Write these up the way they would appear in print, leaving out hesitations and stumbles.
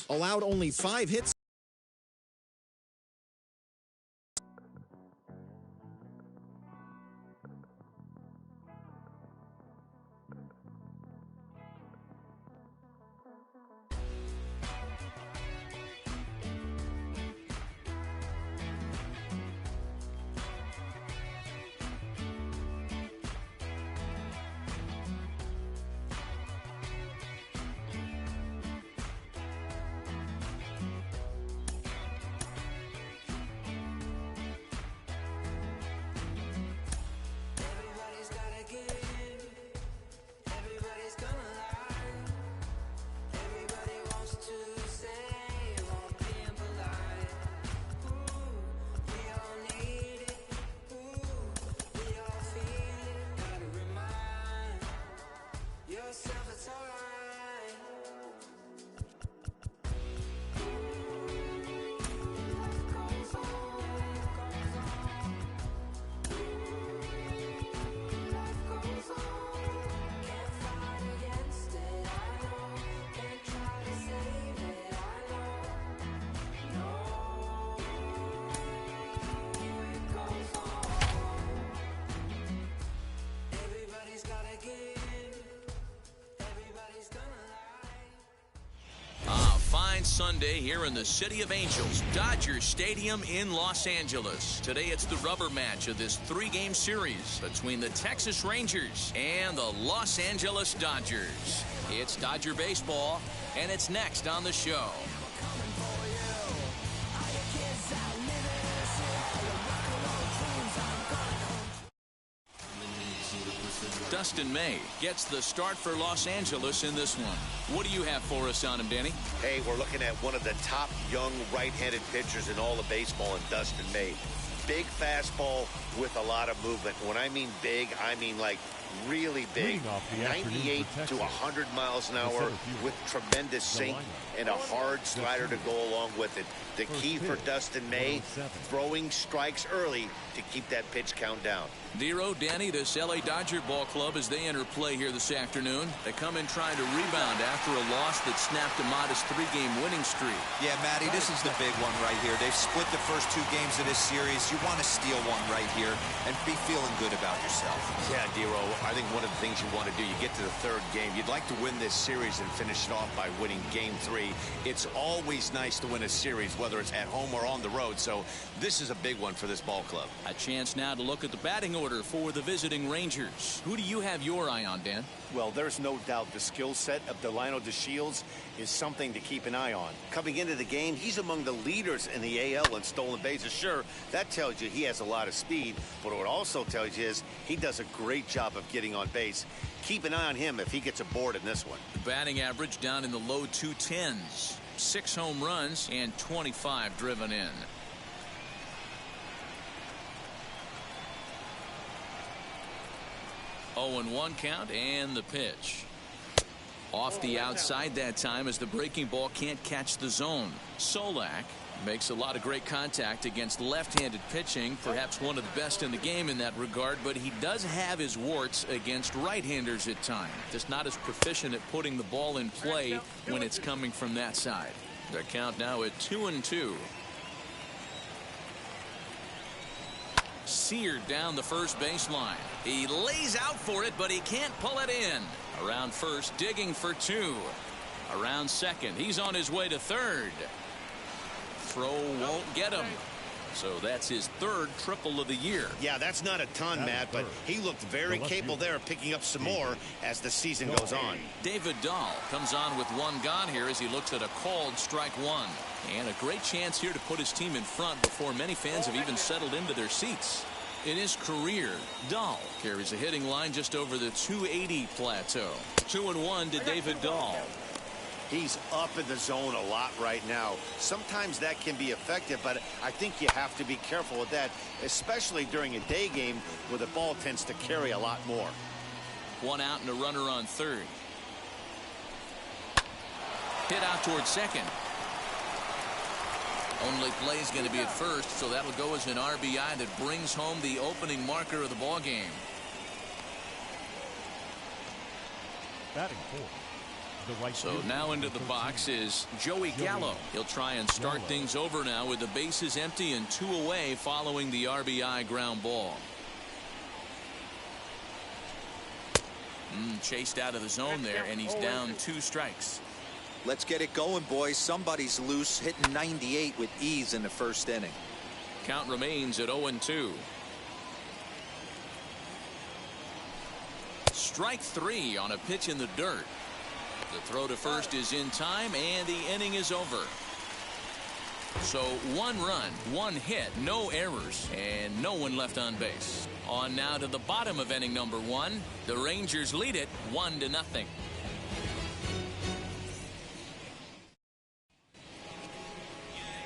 allowed only 5 hits. Sunday here in the City of Angels, Dodger Stadium in Los Angeles. Today it's the rubber match of this 3-game series between the Texas Rangers and the Los Angeles Dodgers. It's Dodger baseball, and it's next on the show. Dustin May gets the start for Los Angeles in this one. What do you have for us on him, Danny? Hey, we're looking at one of the top young right-handed pitchers in all of baseball in Dustin May. Big fastball with a lot of movement. When I mean big, I mean like really big. 98 to 100 miles an hour with tremendous sink and a hard slider to go along with it. The key for Dustin May, throwing strikes early to keep that pitch count down. Nero, Danny, this LA Dodger ball club as they enter play here this afternoon. They come in trying to rebound after a loss that snapped a modest 3-game winning streak. Yeah, Matty, this is the big one right here. They've split the first 2 games of this series. You want to steal one right here and be feeling good about yourself. Yeah, Nero, I think one of the things you want to do, you get to the 3rd game, you'd like to win this series and finish it off by winning game 3. It's always nice to win a series, whether it's at home or on the road, so this is a big one for this ball club. A chance now to look at the batting order for the visiting Rangers. Who do you have your eye on, Dan? Well, there's no doubt the skill set of Delino DeShields is something to keep an eye on. Coming into the game, he's among the leaders in the AL in stolen bases. Sure, that tells you he has a lot of speed, but what it also tells you is he does a great job of getting on base. Keep an eye on him if he gets aboard in this one. The batting average down in the low 210s. 6 home runs and 25 driven in. Oh, and 1 count, and the pitch. Off the outside that time as the breaking ball can't catch the zone. Solak makes a lot of great contact against left-handed pitching, perhaps one of the best in the game in that regard, but he does have his warts against right-handers at times. Just not as proficient at putting the ball in play when it's coming from that side. Their count now at 2-2. Seared down the first baseline. He lays out for it, but he can't pull it in. Around first, digging for 2. Around second, he's on his way to 3rd. Throw won't get him. So that's his 3rd triple of the year. Yeah, that's not a ton, Matt, but he looked very capable there of picking up some more as the season goes on. David Dahl comes on with 1 gone here as he looks at a called strike 1. And a great chance here to put his team in front before many fans have even settled into their seats. In his career, Dahl carries a hitting line just over the 280 plateau. 2-1 to David Dahl. He's up in the zone a lot right now. Sometimes that can be effective, but I think you have to be careful with that, especially during a day game where the ball tends to carry a lot more. 1 out and a runner on 3rd. Hit out towards 2nd. Only play is going to be at 1st, so that'll go as an RBI that brings home the opening marker of the ball game. Batting 4th, So now into the box is Joey Gallo. He'll try and start things over now with the bases empty and 2 away following the RBI ground ball. Chased out of the zone there, and he's down 2 strikes. Let's get it going, boys. Somebody's loose, hitting 98 with ease in the first inning. Count remains at 0-2. Strike 3 on a pitch in the dirt. The throw to first is in time, and the inning is over. So 1 run, 1 hit, no errors, and no one left on base. On now to the bottom of inning number 1. The Rangers lead it 1-0.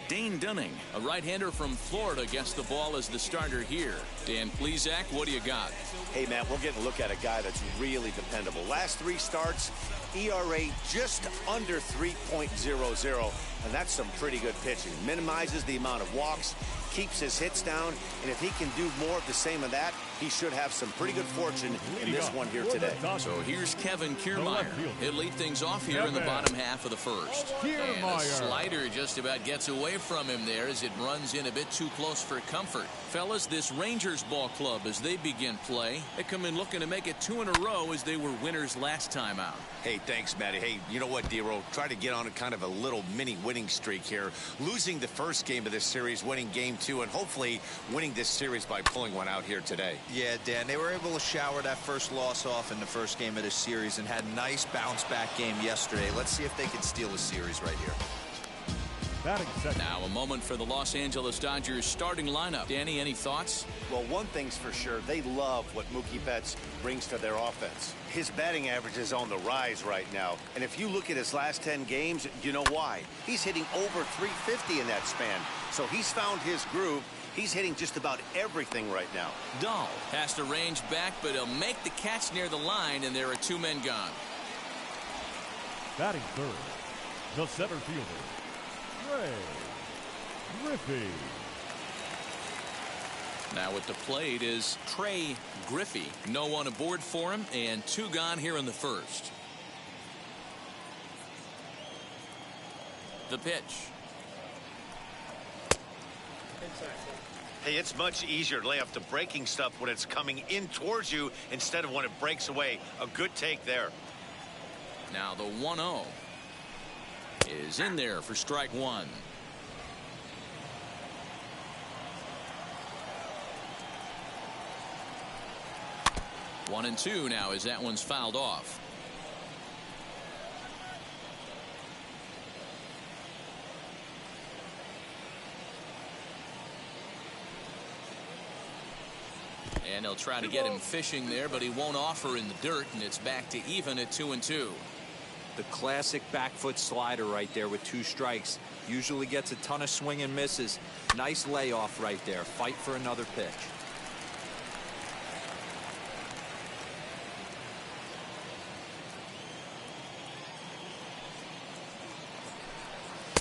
Dane Dunning, a right-hander from Florida, gets the ball as the starter here. Dan Plesac, what do you got? Hey, man, we're getting a look at a guy that's really dependable. Last 3 starts, ERA just under 3.00, and that's some pretty good pitching. Minimizes the amount of walks, keeps his hits down, and if he can do more of the same of that, he should have some pretty good fortune in this one here today. So here's Kevin Kiermaier. He'll lead things off here in the bottom half of the first. And a slider just about gets away from him there as it runs in a bit too close for comfort. Fellas, this Rangers ball club, as they begin play, they come in looking to make it 2 in a row as they were winners last time out. Hey, thanks, Matty. Hey, you know what, D-Roll? Try to get on a kind of a little mini winning streak here. Losing the first game of this series, winning game 2, and hopefully winning this series by pulling one out here today. Yeah, Dan, they were able to shower that first loss off in the first game of this series and had a nice bounce-back game yesterday. Let's see if they can steal the series right here. Now a moment for the Los Angeles Dodgers starting lineup. Danny, any thoughts? Well, one thing's for sure. They love what Mookie Betts brings to their offense. His batting average is on the rise right now. And if you look at his last 10 games, you know why. He's hitting over 350 in that span. So he's found his groove. He's hitting just about everything right now. Dahl has to range back, but he'll make the catch near the line, and there are 2 men gone. Batting third, the center fielder, Griffey. Now at the plate is Trey Griffey. No one aboard for him, and 2 gone here in the first. The pitch. Hey, it's much easier to lay off the breaking stuff when it's coming in towards you instead of when it breaks away. A good take there. Now the 1-0 is in there for strike 1. One and 2 now as that one's fouled off. And they'll try to get him fishing there, but he won't offer in the dirt, and it's back to even at 2-2. The classic back foot slider right there with 2 strikes. Usually gets a ton of swing and misses. Nice layoff right there. Fight for another pitch.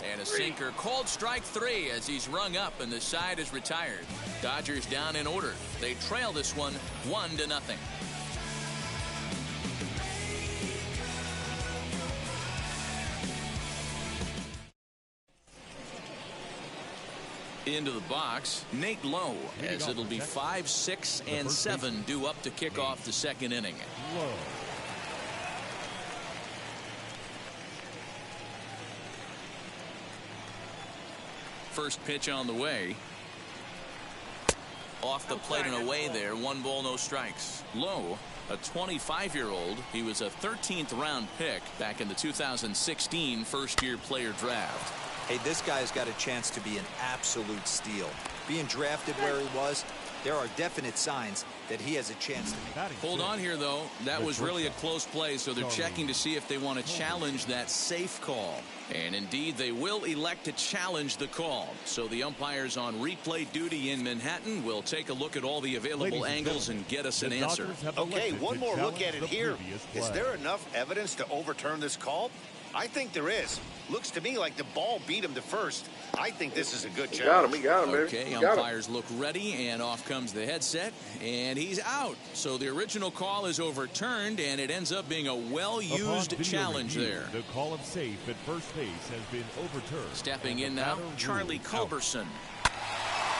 And a sinker called strike 3 as he's rung up and the side is retired. Dodgers down in order. They trail this one 1-0. Into the box, Nate Lowe, as it'll be 5, 6, and 7 due up to kick off the second inning. First pitch on the way. Off the plate and away there. 1 ball, no strikes. Lowe, a 25-year-old. He was a 13th round pick back in the 2016 first-year player draft. Hey, this guy's got a chance to be an absolute steal. Being drafted where he was, there are definite signs that he has a chance to make. Hold on here, though. That was really a close play, so they're checking to see if they want to challenge that safe call. And indeed, they will elect to challenge the call. So the umpires on replay duty in Manhattan will take a look at all the available angles and get us an answer. Okay, one more look at it here. Is there enough evidence to overturn this call? I think there is. Looks to me like the ball beat him to first. I think this is a good He challenge. got him, baby. Okay, He got him. umpires look ready, and off comes the headset, and he's out. So the original call is overturned, and it ends up being a well-used Upon video challenge review, there. The call of safe at first base has been overturned. Stepping and in the now, batter Charlie ruled out. Culberson.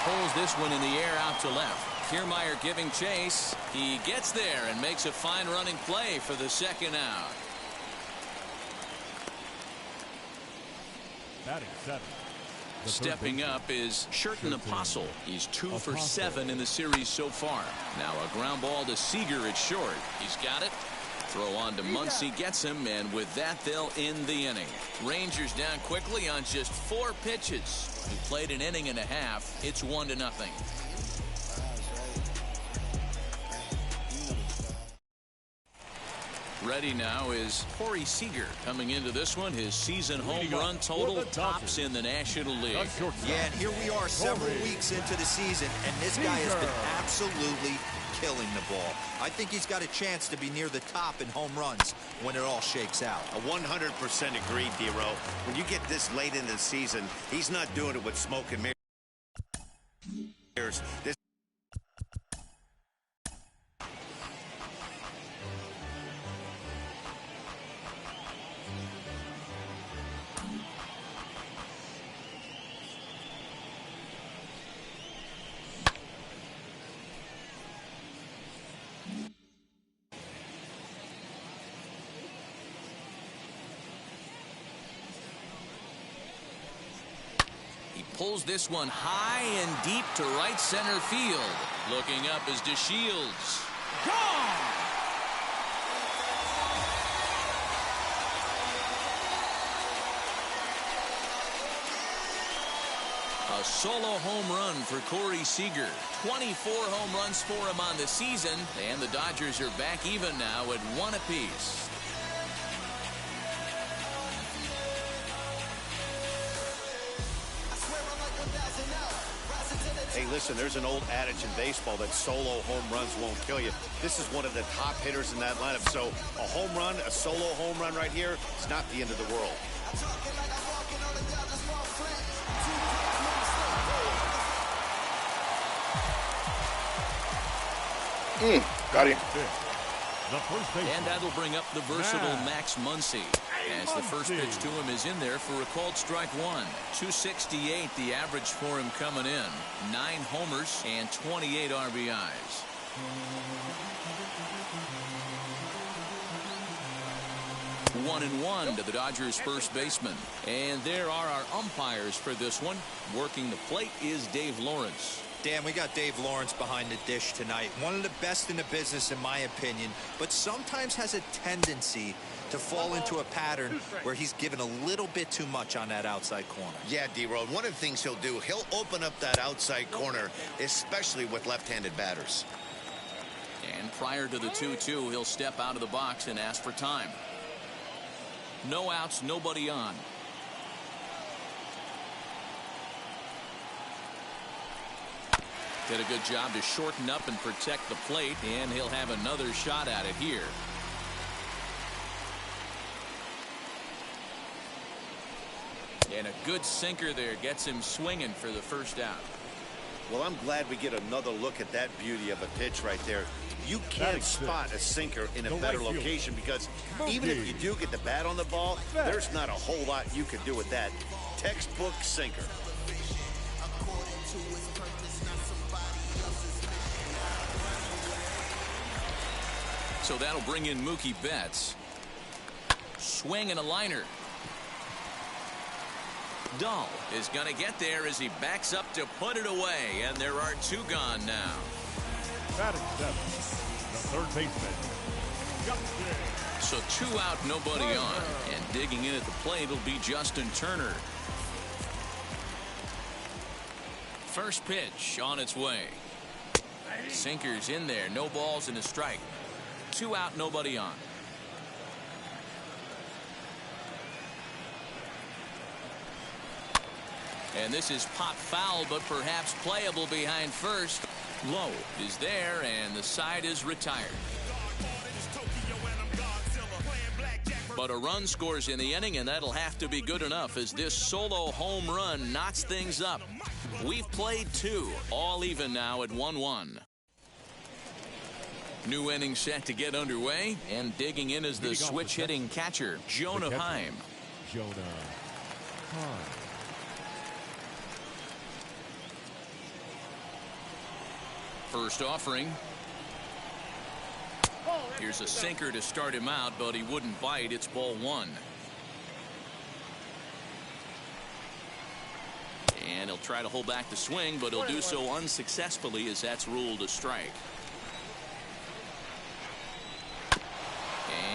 Pulls this one in the air out to left. Kiermaier giving chase. He gets there and makes a fine running play for the second out. Batting seven. The third Stepping baseman. up is Sherton Apostle. He's 2 for Apostle. 7 in the series so far. Now a ground ball to Seager at short. He's got it. Throw on to Muncy, gets him, and with that they'll end the inning. Rangers down quickly on just 4 pitches. He played an inning and a half. It's 1-0. Ready now is Corey Seager coming into this one. His season home run total tops in the National League. The shortstop. Yeah, and here we are several Corey weeks into the season, and this guy has been absolutely killing the ball. I think he's got a chance to be near the top in home runs when it all shakes out. A 100% agreed, D-Row. When you get this late into the season, he's not doing it with smoke and mirrors. This Pulls this one high and deep to right center field. Looking up is DeShields. Gone! A solo home run for Corey Seager. 24 home runs for him on the season, and the Dodgers are back even now at 1 apiece. Hey, listen, there's an old adage in baseball that solo home runs won't kill you. This is one of the top hitters in that lineup. So a home run, a solo home run right here, it's not the end of the world. Got him. The first baseman. And that'll bring up the versatile Max Muncy. As the first Muncy. pitch to him is in there for a called strike one. 268 the average for him coming in. 9 homers and 28 RBIs. One and one to the Dodgers first baseman. And there are our umpires for this one. Working the plate is Dave Lawrence. Dan, we got Dave Lawrence behind the dish tonight. One of the best in the business, in my opinion, but sometimes has a tendency to fall into a pattern where he's given a little bit too much on that outside corner. Yeah, D-Road, one of the things he'll do, he'll open up that outside corner, especially with left-handed batters. And prior to the 2-2, he'll step out of the box and ask for time. No outs, nobody on. Did a good job to shorten up and protect the plate, and he'll have another shot at it here. And a good sinker there gets him swinging for the first out. Well, I'm glad we get another look at that beauty of a pitch right there. You can't spot a sinker in a better location because even if you do get the bat on the ball, there's not a whole lot you can do with that. Textbook sinker. So that'll bring in Mookie Betts. Swing and a liner. Dahl is going to get there as he backs up to put it away, and there are 2 gone now. Batting seven. The third baseman. Justin. So 2 out, nobody on, and digging in at the plate will be Justin Turner. First pitch on its way. Sinker's in there, no balls and a strike. 2 out, nobody on. And this is pop foul, but perhaps playable behind first. Lowe is there, and the side is retired. But a run scores in the inning, and that'll have to be good enough as this solo home run knots things up. We've played 2, all even now at 1-1. New inning set to get underway, and digging in is the switch-hitting catcher, Jonah Heim. Jonah Heim. First offering. Here's a sinker to start him out, but he wouldn't bite. It's ball 1. And he'll try to hold back the swing, but he'll do so unsuccessfully as that's ruled a strike.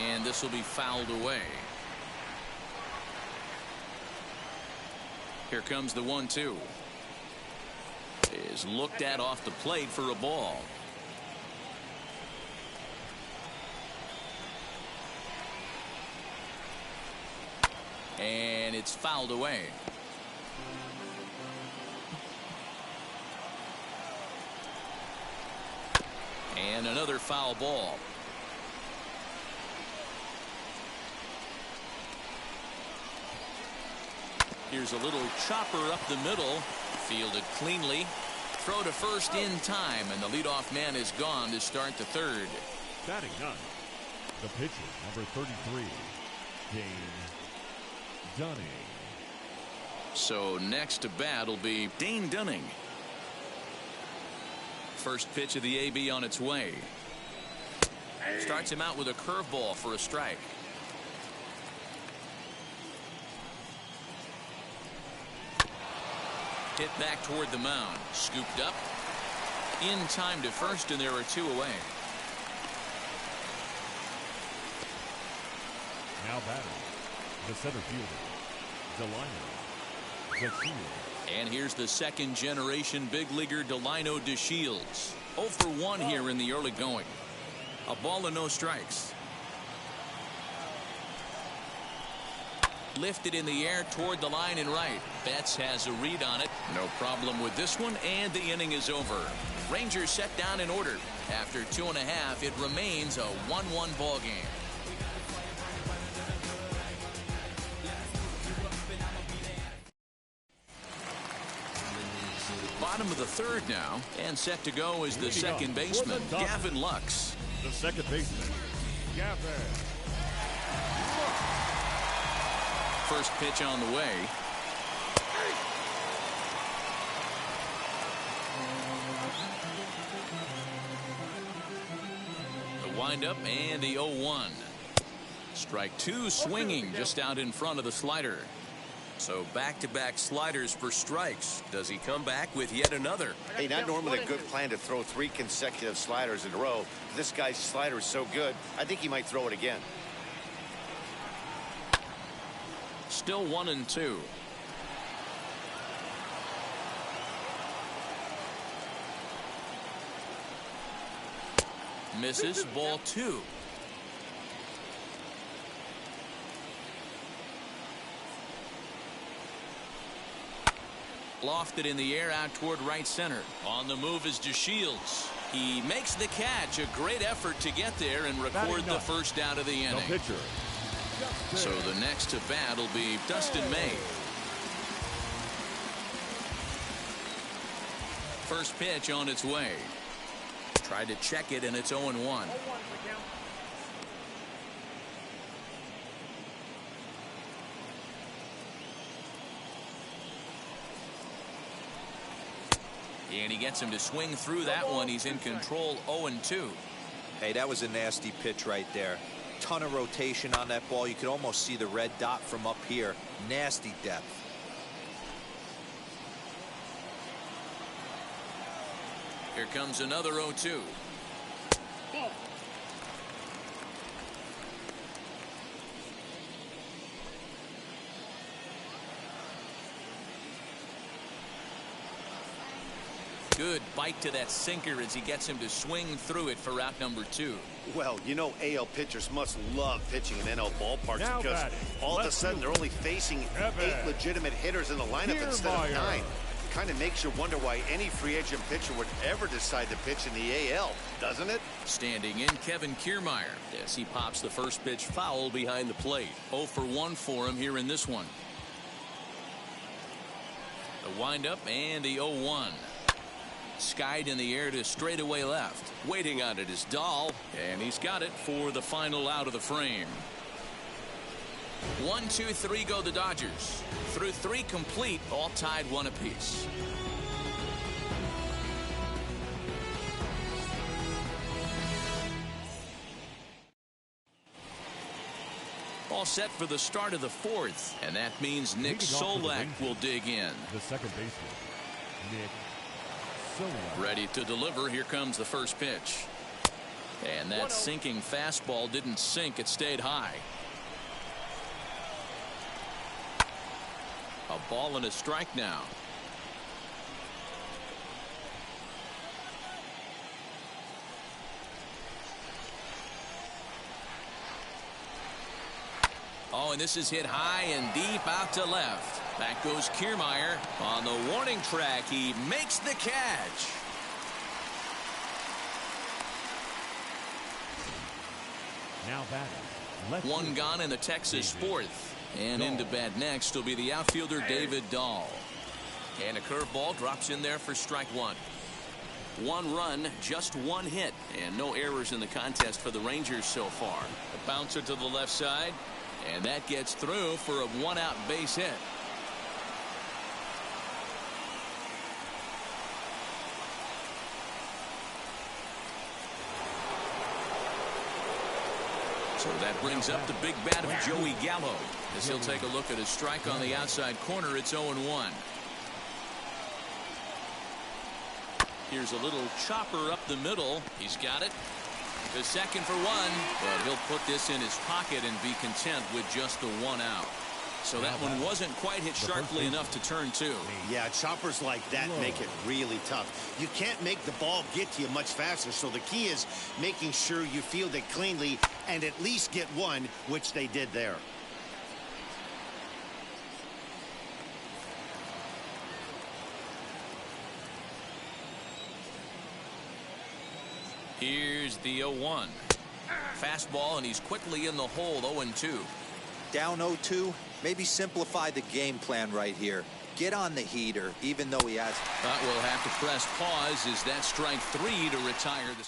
And this will be fouled away. Here comes the 1-2. Is looked at off the plate for a ball. And it's fouled away. And another foul ball. Here's a little chopper up the middle. Fielded cleanly. Throw to first in time, and the leadoff man is gone to start the 3rd. Batting 9. The pitcher, number 33, Dane Dunning. So next to bat will be Dane Dunning. First pitch of the AB on its way. Starts him out with a curveball for a strike. Hit back toward the mound. Scooped up. In time to first, and there are 2 away. Now batting, the center fielder, Delino. And here's the second generation big leaguer Delino DeShields. 0 for 1 here in the early going. A ball and no strikes. Lifted in the air toward the line and right. Betts has a read on it. No problem with this one, and the inning is over. Rangers set down in order. After 2.5, it remains a 1-1 ball game. Bottom of the 3rd now, and set to go is the second baseman, Gavin Lux. The second baseman, Gavin. First pitch on the way. The windup and the 0-1. Strike 2 swinging just out in front of the slider. So back-to-back sliders for strikes. Does he come back with yet another? Hey, not normally a good plan to throw 3 consecutive sliders in a row. This guy's slider is so good, I think he might throw it again. Still 1-2. Misses, ball 2. Lofted in the air out toward right center. On the move is DeShields. He makes the catch. A great effort to get there and record the first out of the inning. The pitcher. So the next to bat will be Dustin May. First pitch on its way. Tried to check it, and it's 0-1. And he gets him to swing through that one. He's in control. 0-2. Hey, that was a nasty pitch right there. Ton of rotation on that ball. You could almost see the red dot from up here. Nasty depth. Here comes another 0-2. Good bite to that sinker as he gets him to swing through it for out number 2. Well, you know AL pitchers must love pitching in NL ballparks Now because batting, all of a sudden they're only facing 8 legitimate hitters in the lineup instead of 9. Kind of makes you wonder why any free agent pitcher would ever decide to pitch in the AL, doesn't it? Standing in, Kevin Kiermaier. Yes, he pops the first pitch foul behind the plate. 0 for 1 for him here in this one. The windup and the 0-1. Skied in the air to straightaway left. Waiting on it is Dahl, and he's got it for the final out of the frame. 1, 2, 3 go the Dodgers. Through 3 complete, all tied 1 apiece. All set for the start of the 4th, and that means Nick Solak will dig in. The second baseman, Nick Solak. Ready to deliver. Here comes the first pitch. And that sinking fastball didn't sink. It stayed high. A ball and a strike now. Oh, and this is hit high and deep out to left. Back goes Kiermaier on the warning track. He makes the catch. Now batting. Left 1 gone in the Texas 4th. And into bat next will be the outfielder David Dahl. And a curveball drops in there for strike 1. 1 run, just 1 hit, and no errors in the contest for the Rangers so far. A bouncer to the left side, and that gets through for a 1-out base hit. So that brings up the big bat of Joey Gallo as he'll take a look at a strike on the outside corner. It's 0-1. Here's a little chopper up the middle. He's got it. The second for 1, but he'll put this in his pocket and be content with just the 1 out. So that one wasn't quite hit sharply enough to turn 2. Yeah, choppers like that make it really tough. You can't make the ball get to you much faster, so the key is making sure you field it cleanly and at least get 1, which they did there. Here's the 0-1. Fastball, and he's quickly in the hole. 0-2. Down 0-2. Maybe simplify the game plan right here. Get on the heater, even though he has. But we'll have to press pause. Is that strike 3 to retire the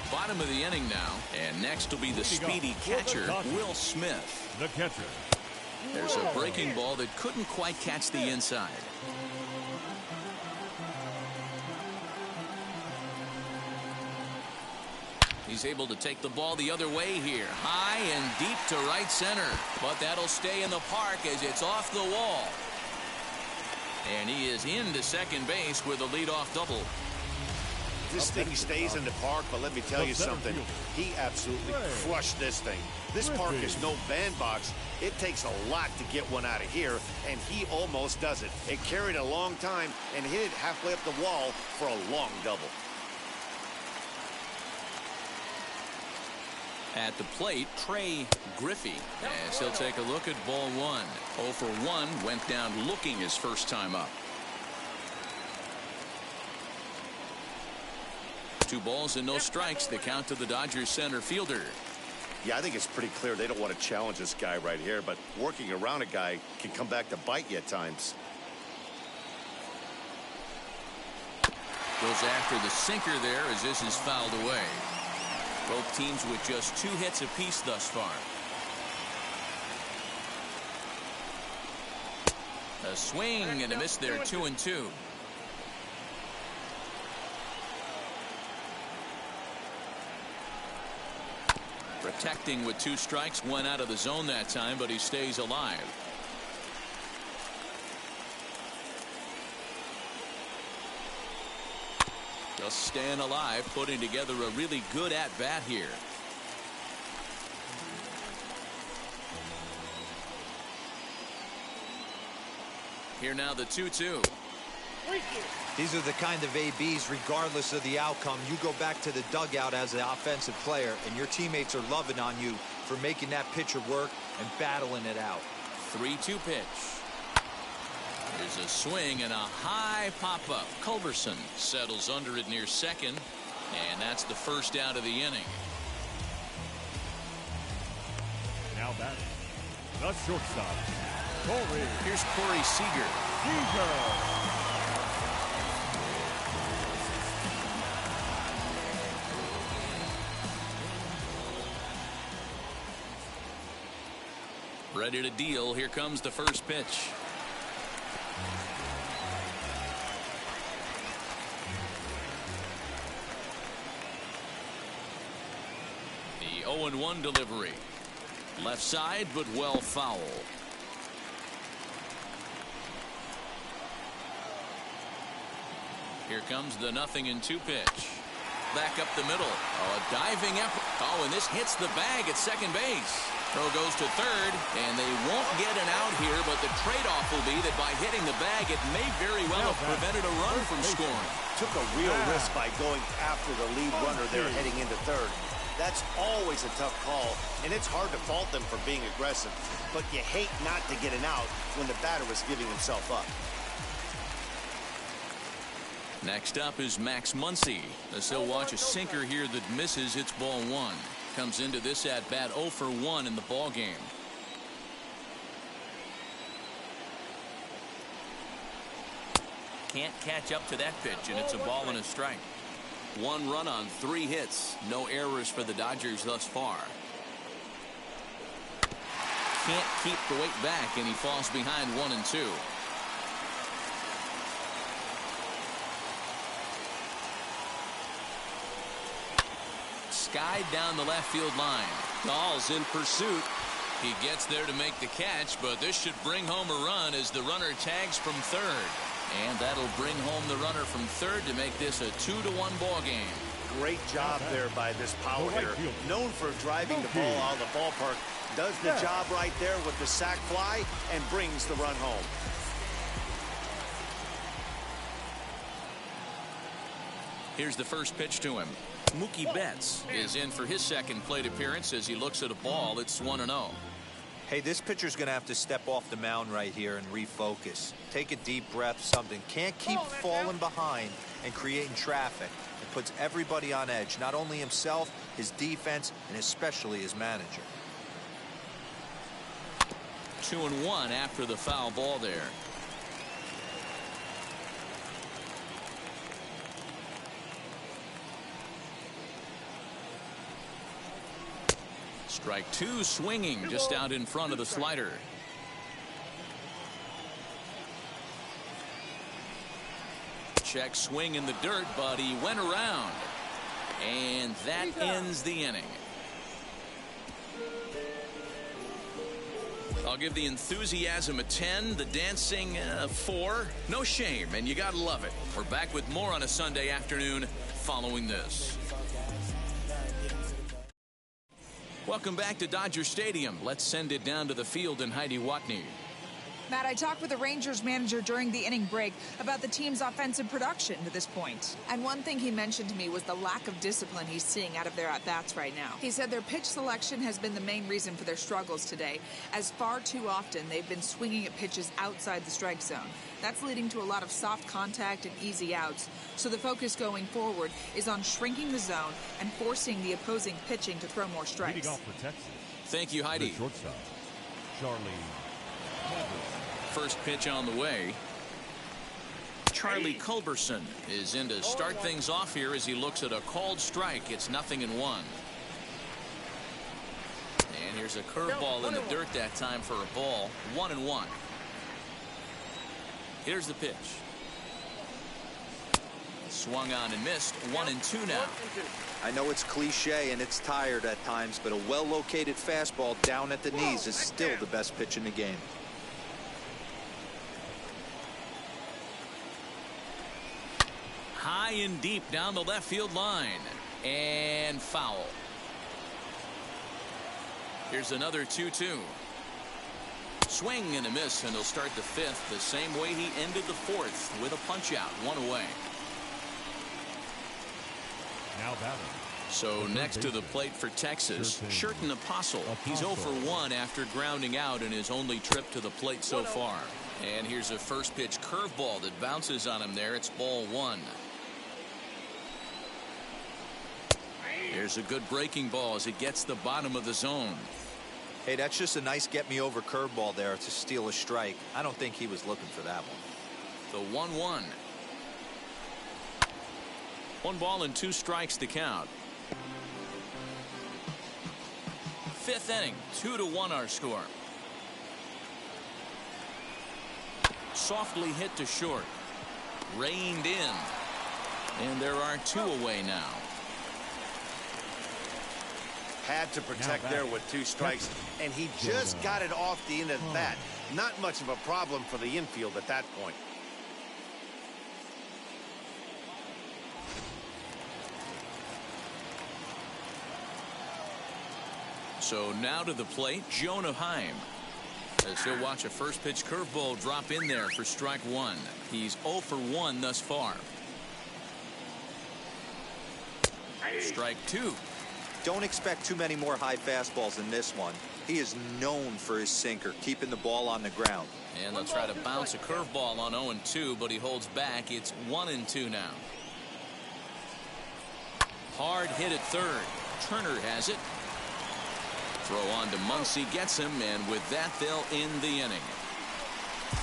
bottom of the inning now? And next will be the speedy catcher, Will Smith. The catcher. There's a breaking ball that couldn't quite catch the inside. He's able to take the ball the other way here. High and deep to right center. But that'll stay in the park as it's off the wall. And he is into second base with a leadoff double. This thing stays in the park, but let me tell you something. He absolutely crushed this thing. This park is no bandbox. It takes a lot to get one out of here, and he almost does it. It carried a long time and hit it halfway up the wall for a long double. At the plate, Trey Griffey, as he'll take a look at ball 1. 0 for 1, went down looking his first time up. 2 balls and no strikes. The count to the Dodgers center fielder. Yeah, I think it's pretty clear they don't want to challenge this guy right here, but working around a guy can come back to bite you at times. Goes after the sinker there as this is fouled away. Both teams with just 2 hits apiece thus far. A swing and a miss there. 2-2. Protecting with 2 strikes. Went out of the zone that time, but he stays alive. Just staying alive, putting together a really good at-bat here. Here now the 2-2. These are the kind of ABs, regardless of the outcome, you go back to the dugout as an offensive player, and your teammates are loving on you for making that pitcher work and battling it out. 3-2 pitch. There's a swing and a high pop-up. Culberson settles under it near second, and that's the first out of the inning. Now batting, the shortstop, Corey. Here's Corey Seager. Ready to deal. Here comes the first pitch. The 0-1 delivery. Left side, but well foul. Here comes the 0-2 pitch. Back up the middle. Oh, a diving effort. Oh, and this hits the bag at second base. Throw goes to third, and they won't get an out here, but the trade-off will be that by hitting the bag, it may very well have prevented a run from scoring. Took a real risk by going after the lead runner there heading into third. That's always a tough call, and it's hard to fault them for being aggressive. But you hate not to get an out when the batter was giving himself up. Next up is Max Muncy. As he'll watch a sinker here that misses. It's ball one. Comes into this at bat 0 for 1 in the ball game. Can't catch up to that pitch, and it's a ball and a strike. 1 run on 3 hits. No errors for the Dodgers thus far. Can't keep the weight back, and he falls behind 1 and 2. Skied down the left field line. Dahl's in pursuit. He gets there to make the catch, but this should bring home a run as the runner tags from third. And that'll bring home the runner from third to make this a 2-1 ball game. Great job there by this power hitter. Known for driving the ball out of the ballpark. Does the job right there with the sac fly and brings the run home. Here's the first pitch to him. Mookie Betts is in for his second plate appearance as he looks at a ball. It's 1-0. Hey, this pitcher's going to have to step off the mound right here and refocus. Take a deep breath, something. Can't keep falling behind and creating traffic. It puts everybody on edge, not only himself, his defense, and especially his manager. 2-1 after the foul ball there. Strike 2, swinging just out in front of the slider. Check swing in the dirt, but he went around. And that ends the inning. I'll give the enthusiasm a 10, the dancing a 4. No shame, and you gotta love it. We're back with more on a Sunday afternoon following this. Welcome back to Dodger Stadium. Let's send it down to the field in Heidi Watney. Matt, I talked with the Rangers manager during the inning break about the team's offensive production to this point. And one thing he mentioned to me was the lack of discipline he's seeing out of their at-bats right now. He said their pitch selection has been the main reason for their struggles today, as far too often they've been swinging at pitches outside the strike zone. That's leading to a lot of soft contact and easy outs. So the focus going forward is on shrinking the zone and forcing the opposing pitching to throw more strikes. Leading off for Texas. Thank you, Heidi. The shortstop, Charlie. First pitch on the way. Charlie Culberson is in to start things off here as he looks at a called strike. It's 0-1. And here's a curveball in the dirt that time for a ball. 1-1. Here's the pitch. Swung on and missed. 1-2 now. I know it's cliche and it's tired at times, but a well-located fastball down at the knees is still the best pitch in the game. High and deep down the left field line. And foul. Here's another 2-2. Swing and a miss, and he'll start the fifth the same way he ended the fourth with a punch out. 1 away. Now batting, So next to the plate for Texas, Sherton Apostle. He's 0 for 1 after grounding out in his only trip to the plate so far. And here's a first pitch curveball that bounces on him there. It's ball 1. Here's a good breaking ball as it gets the bottom of the zone. Hey, that's just a nice get-me-over curveball there to steal a strike. I don't think he was looking for that one. The 1-1. 1 ball and 2 strikes to count. 5th inning, 2-1 our score. Softly hit to short. Reined in. And there are 2 away now. Had to protect there with 2 strikes, and he just got it off the end of the bat. Not much of a problem for the infield at that point. So now to the plate, Jonah Heim. As he'll watch a first pitch curveball drop in there for strike 1. He's 0 for 1 thus far. Strike 2. Don't expect too many more high fastballs in this one. He is known for his sinker, keeping the ball on the ground. And they'll try to bounce a curveball on 0-2, but he holds back. It's 1-2 now. Hard hit at third. Turner has it. Throw on to Muncy, gets him, and with that, they'll end the inning.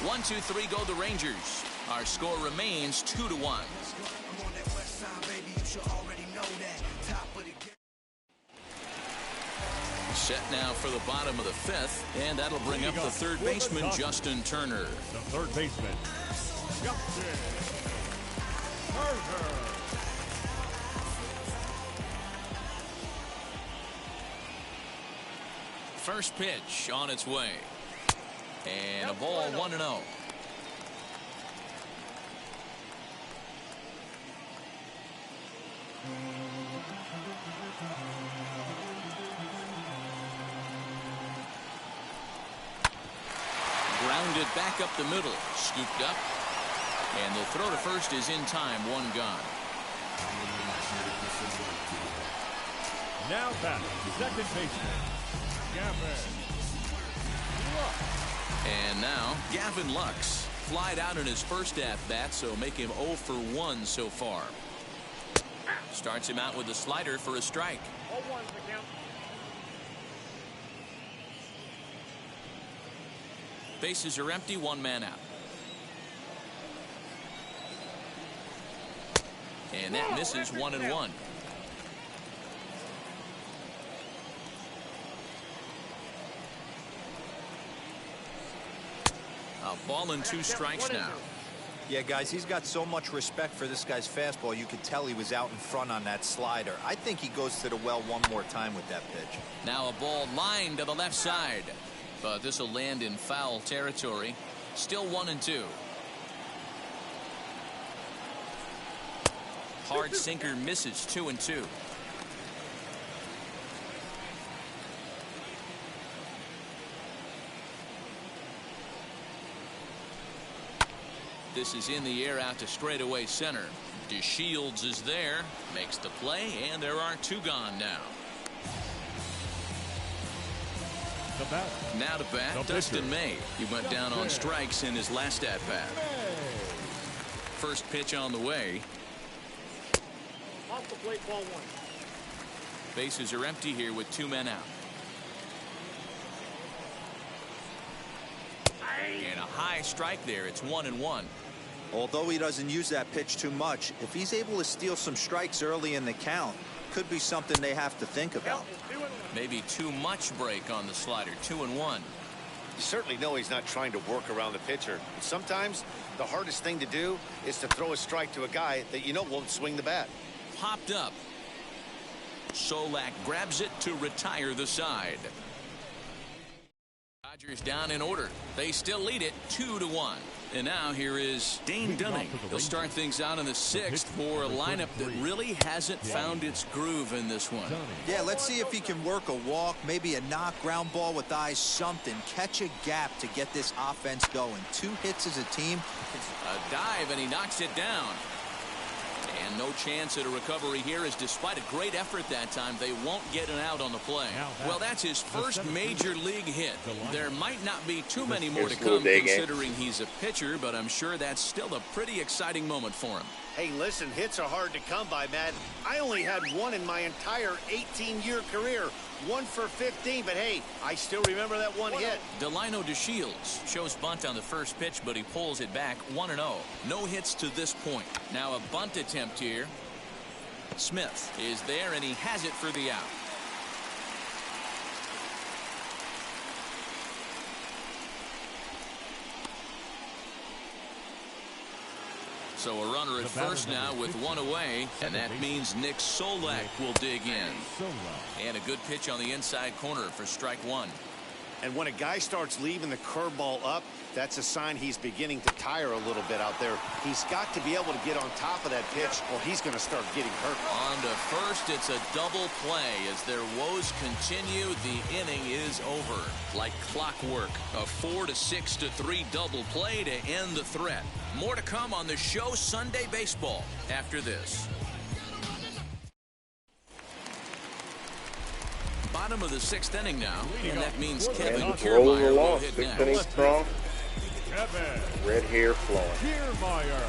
1-2-3 go the Rangers. Our score remains 2-1. Set now for the bottom of the 5th, and that'll bring up the third baseman, Justin Turner. The third baseman, Justin Turner. First pitch on its way. And a ball 1-0. Grounded back up the middle. Scooped up. And the throw to first is in time. 1 gone. Now back, second baseman, Gavin Lux. And now Gavin Lux. Flied out in his first at-bat, so make him 0 for 1 so far. Starts him out with a slider for a strike. Bases are empty, 1 man out. And that misses 1-1. A ball and 2 strikes now. Yeah, guys, he's got so much respect for this guy's fastball. You could tell he was out in front on that slider. I think he goes to the well one more time with that pitch. Now a ball lined to the left side. But this will land in foul territory. Still 1-2. Hard sinker misses 2-2. This is in the air out to straightaway center. DeShields is there, makes the play, and there are 2 gone now. Now to bat, Dustin May. He went down on strikes in his last at bat. First pitch on the way. Off the plate, ball 1. Bases are empty here with 2 men out. And a high strike there. It's 1-1. Although he doesn't use that pitch too much, if he's able to steal some strikes early in the count, could be something they have to think about. Maybe too much break on the slider. 2-1. You certainly know he's not trying to work around the pitcher. Sometimes the hardest thing to do is to throw a strike to a guy that you know won't swing the bat. Popped up. Solak grabs it to retire the side. Dodgers down in order. They still lead it 2-1. And now here is Dane Dunning. He'll start things out in the 6th for a lineup that really hasn't found its groove in this one. Yeah, let's see if he can work a walk, maybe a knock, ground ball with eyes, something. Catch a gap to get this offense going. 2 hits as a team. A dive, and he knocks it down. And no chance at a recovery here, as despite a great effort that time, they won't get an out on the play. Well, that's his first major league hit. There might not be too many more to come considering he's a pitcher, but I'm sure that's still a pretty exciting moment for him. Hey, listen, hits are hard to come by, Matt. I only had one in my entire 18-year career. 1 for 15, but hey, I still remember that one hit. Delino DeShields shows bunt on the first pitch, but he pulls it back 1-0. No hits to this point. Now a bunt attempt here. Smith is there, and he has it for the out. So a runner at first now with one away, and that means Nick Solak will dig in. And a good pitch on the inside corner for strike one. And when a guy starts leaving the curveball up, that's a sign he's beginning to tire a little bit out there. He's got to be able to get on top of that pitch, or he's going to start getting hurt. On to first, it's a double play. As their woes continue, the inning is over. Like clockwork, a 4-6-3 double play to end the threat. More to come on the show Sunday Baseball after this. Bottom of the sixth inning now, and that means Kevin Kiermaier will hit next. 6th inning strong. Red hair flowing. Kiermaier.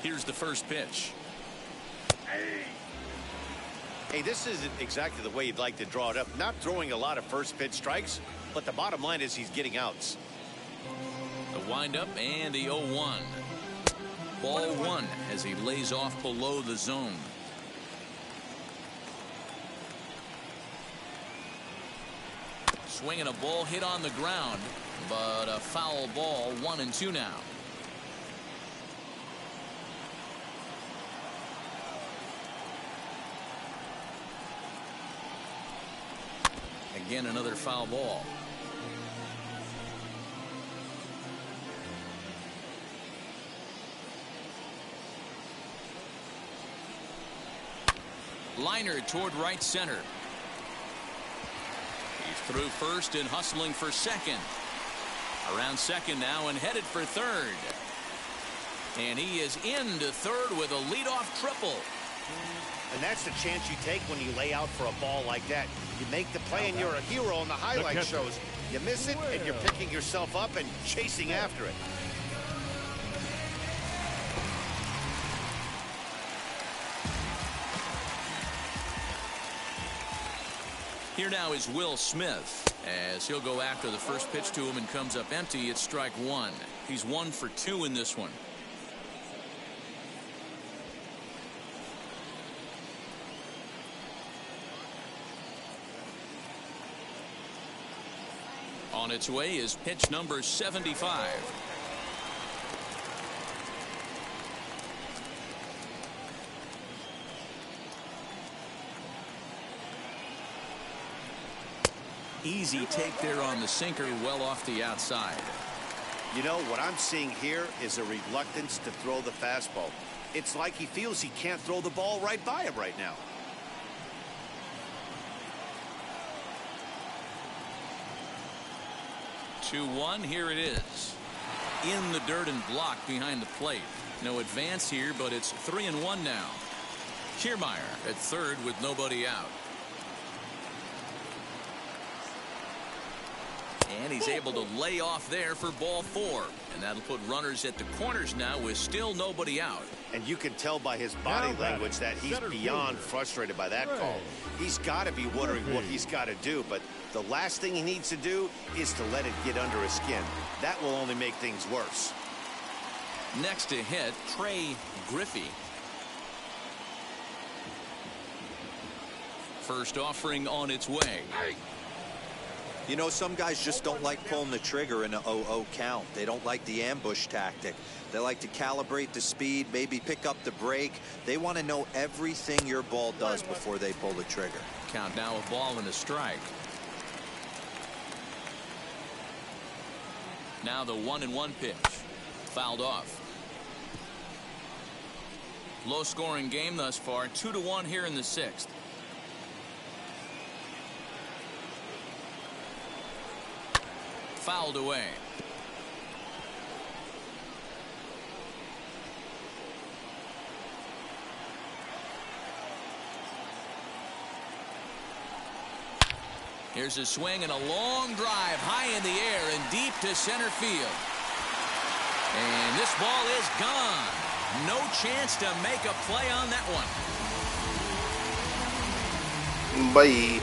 Here's the first pitch. Hey, this isn't exactly the way you'd like to draw it up. Not throwing a lot of first pitch strikes, but the bottom line is he's getting outs. The windup and the 0-1. Ball one as he lays off below the zone. Swinging a ball hit on the ground, but a foul ball. 1-2 now. Again, another foul ball. Liner toward right center. He's through first and hustling for second. Around second now and headed for third. And he is into third with a leadoff triple. And that's the chance you take when you lay out for a ball like that. You make the play and you're a hero on the highlight shows. You miss it and you're picking yourself up and chasing after it. Here now is Will Smith as he'll go after the first pitch to him and comes up empty. It's strike one. He's 1 for 2 in this one. On its way is pitch number 75. Easy take there on the sinker, well off the outside. You know, what I'm seeing here is a reluctance to throw the fastball. It's like he feels he can't throw the ball right by him right now. Two-one, here it is. In the dirt and blocked behind the plate. No advance here, but it's 3-1 now. Kiermaier at third with nobody out. And he's able to lay off there for ball 4. And that'll put runners at the corners now with still nobody out. And you can tell by his body language that he's beyond frustrated by that call. He's got to be wondering what he's got to do, but the last thing he needs to do is to let it get under his skin. That will only make things worse. Next to hit, Trey Griffey. First offering on its way. You know, some guys just don't like pulling the trigger in an 0-0 count. They don't like the ambush tactic. They like to calibrate the speed, maybe pick up the brake. They want to know everything your ball does before they pull the trigger. Count now, a ball and a strike. Now the 1-1 pitch. Fouled off. Low scoring game thus far. 2-1 here in the 6th. Fouled away. Here's a swing and a long drive high in the air and deep to center field. And this ball is gone. No chance to make a play on that one. Bye.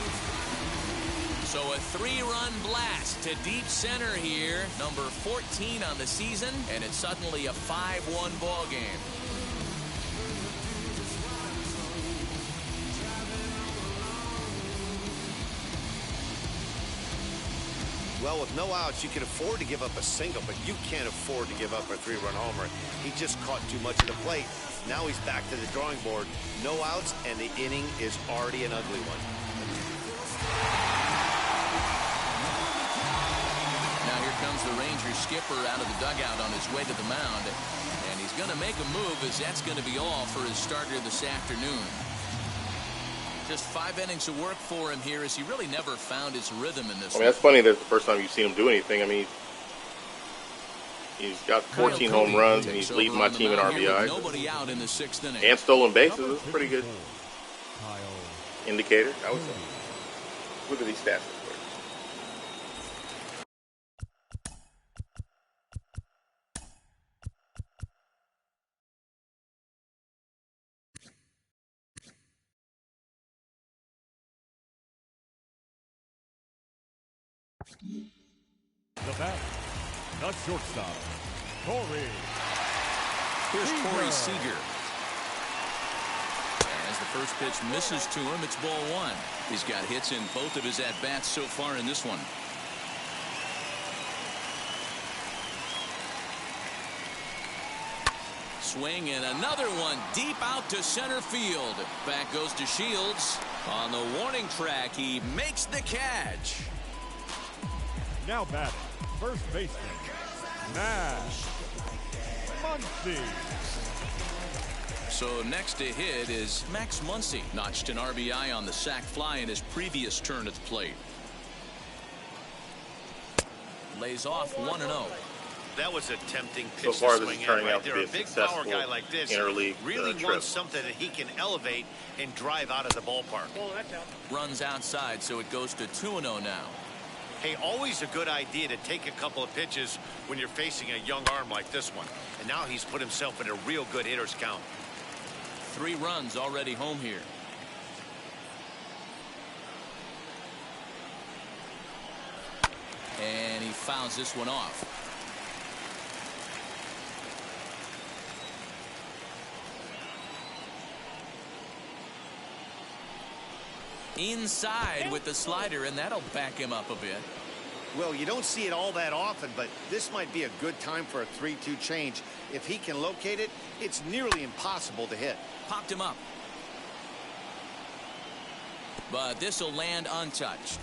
So a 3-run blast to deep center here. Number 14 on the season. And it's suddenly a 5-1 ball game. Well, with no outs, you can afford to give up a single, but you can't afford to give up a 3-run homer. He just caught too much of the plate. Now he's back to the drawing board. No outs, and the inning is already an ugly one. Now here comes the Rangers skipper out of the dugout on his way to the mound. And he's going to make a move, as that's going to be all for his starter this afternoon. Just 5 innings of work for him here, as he really never found his rhythm in this. I mean, that's funny. That's the first time you've seen him do anything. I mean, he's got 14 home runs, and he's leading my team in RBI. Nobody out in the 6th inning. And stolen bases. That's a pretty good indicator, I would say. Look at these stats. The bat, the shortstop, Corey. Here's Corey Seager. As the first pitch misses to him, it's ball 1. He's got hits in both of his at-bats so far in this one. Swing and another one deep out to center field. Back goes to Shields. On the warning track, he makes the catch. Now batting, first baseman, Max Muncy. So next to hit is Max Muncy. Notched an RBI on the sac fly in his previous turn at the plate. Lays off 1-0. That was a tempting pitch. So far, to this swing is turning at out to be a big successful power guy like this interleague really trip. wants something that he can elevate and drive out of the ballpark. Runs outside, so it goes to 2-0 now. Hey, always a good idea to take a couple of pitches when you're facing a young arm like this one. And now he's put himself in a real good hitter's count. 3 runs already home here. And he fouls this one off. Inside with the slider, and that'll back him up a bit. Well, you don't see it all that often, but this might be a good time for a 3-2 change. If he can locate it, it's nearly impossible to hit. Popped him up. But this will land untouched.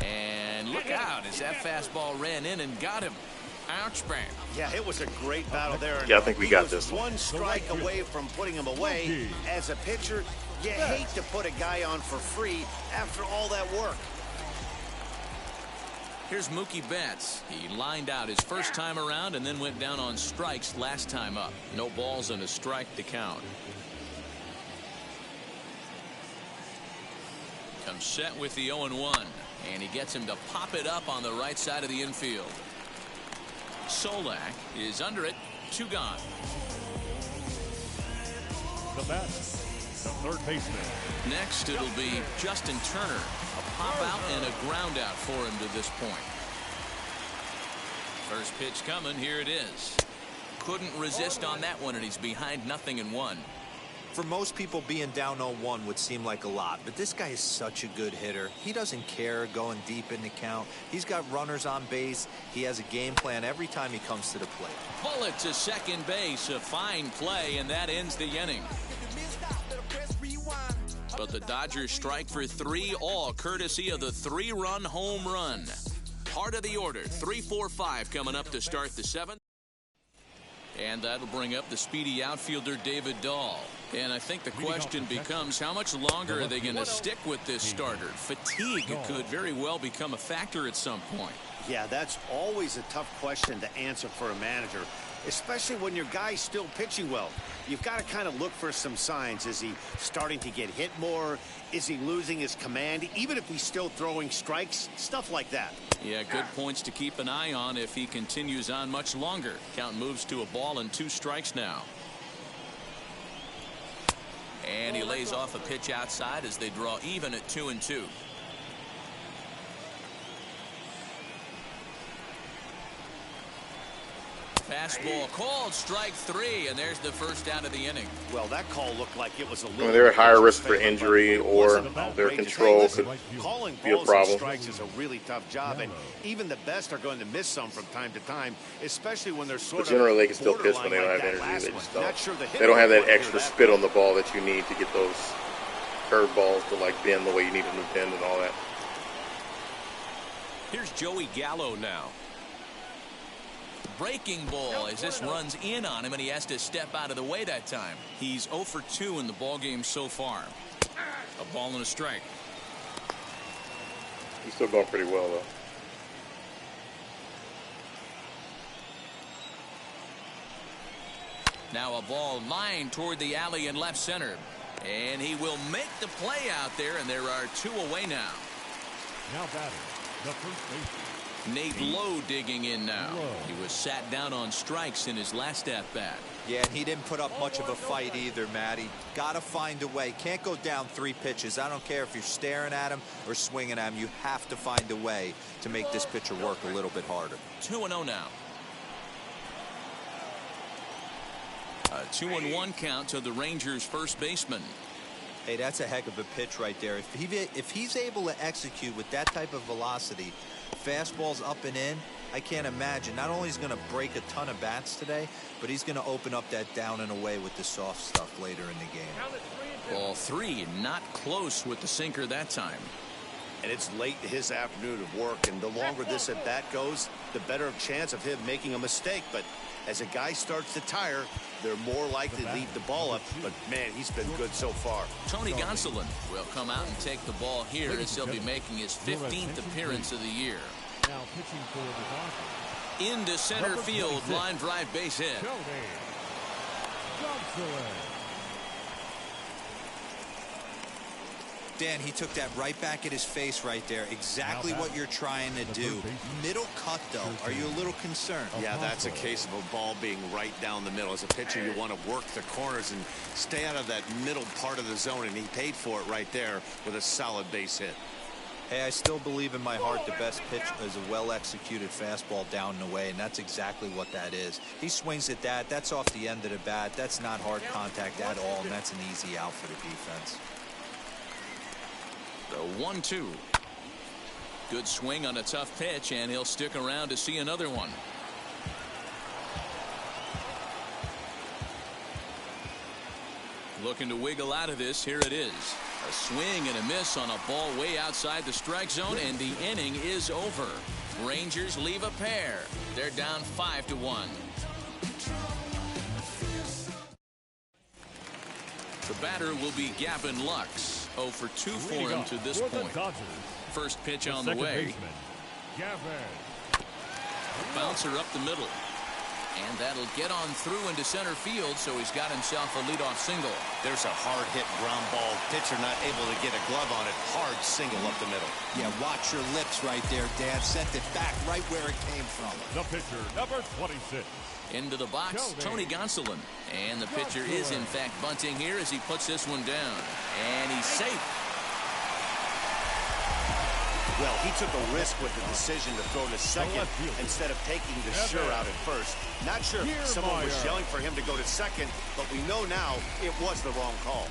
And look out as that fastball ran in and got him. Ouch, bang. Yeah, it was a great battle there. Yeah, I think we got this one strike away from putting him away. As a pitcher, you hate to put a guy on for free after all that work. Here's Mookie Betts. He lined out his first time around and then went down on strikes last time up. No balls and a strike to count. Comes set with the 0-1. And he gets him to pop it up on the right side of the infield. Solak is under it. 2 gone. The bat, the third baseman. Next, it'll be Justin Turner. A pop out and a ground out for him to this point. First pitch coming. Here it is. Couldn't resist on that one, and he's behind 0-1. For most people, being down 0-1 would seem like a lot, but this guy is such a good hitter. He doesn't care going deep in the count. He's got runners on base. He has a game plan every time he comes to the plate. Bullet to second base. A fine play, and that ends the inning. But the Dodgers strike for 3, all courtesy of the 3-run home run. Part of the order, 3-4-5 coming up to start the 7th. And that'll bring up the speedy outfielder David Dahl. And I think the question becomes, how much longer are they going to stick with this starter? Fatigue could very well become a factor at some point. Yeah, that's always a tough question to answer for a manager. especially when your guy's still pitching well. You've got to kind of look for some signs. Is he starting to get hit more? Is he losing his command? Even if he's still throwing strikes, stuff like that. Yeah, good points to keep an eye on if he continues on much longer. Count moves to a ball and 2 strikes now. And he lays off a pitch outside as they draw even at 2-2. Fastball called, strike 3, and there's the first out of the inning. Well, that call looked like it was a little. I mean, they're at higher risk for injury, or their control could calling be a balls problem. and strikes is a really tough job, and even the best are going to miss some from time to time, especially when they're sort But generally, they can still pitch when they don't have energy. They just don't. They don't have that extra spit on the ball that you need to get those curveballs to like bend the way you need them to bend and all that. Here's Joey Gallo now. Breaking ball as this runs in on him, and he has to step out of the way that time. He's 0 for 2 in the ball game so far. A ball and a strike. He's still going pretty well though. Now a ball lined toward the alley in left center, and he will make the play out there, and there are 2 away now. Now batting, the first baseman. Nate Lowe digging in now. He was sat down on strikes in his last at-bat. Yeah, and he didn't put up much of a fight either, Matty. Got to find a way. Can't go down 3 pitches. I don't care if you're staring at him or swinging at him. You have to find a way to make this pitcher work a little bit harder. 2-0 now. A 2-1 count to the Rangers' first baseman. Hey, that's a heck of a pitch right there. If he's able to execute with that type of velocity, fastballs up and in, I can't imagine. Not only is he going to break a ton of bats today, but he's going to open up that down and away with the soft stuff later in the game. Ball 3, not close with the sinker that time. And it's late in his afternoon of work, and the longer this at bat goes, the better chance of him making a mistake. But as a guy starts to tire, they're more likely to leave the ball up. But man, he's been good so far. Tony Gonsolin will come out and take the ball here as he'll be making his 15th appearance of the year. Now pitching for the Dodgers. Into center field, line drive base hit. Dan, he took that right back at his face right there. Exactly what you're trying to do. Middle cut, though. Are you a little concerned? Yeah, that's a case of a ball being right down the middle. As a pitcher, you want to work the corners and stay out of that middle part of the zone, and he paid for it right there with a solid base hit. Hey, I still believe in my heart the best pitch is a well-executed fastball down and away, and that's exactly what that is. He swings at that. That's off the end of the bat. That's not hard contact at all, and that's an easy out for the defense. The 1-2. Good swing on a tough pitch, and he'll stick around to see another one. Looking to wiggle out of this. Here it is. A swing and a miss on a ball way outside the strike zone, and the inning is over. Rangers leave a pair. They're down 5-1. The batter will be Gavin Lux. 0 for 2 for him to this point. First pitch on the way. Bouncer up the middle. And that'll get on through into center field, so he's got himself a leadoff single. There's a hard hit ground ball. Pitcher not able to get a glove on it. Hard single up the middle. Yeah, watch your lips right there, Dan. Sent it back right where it came from. The pitcher, number 26. Into the box, Tony Gonsolin. And the pitcher is, in fact, bunting here as he puts this one down. And he's safe. Well, he took a risk with the decision to throw to second instead of taking the sure out at first. Not sure if someone was yelling for him to go to second, but we know now it was the wrong call.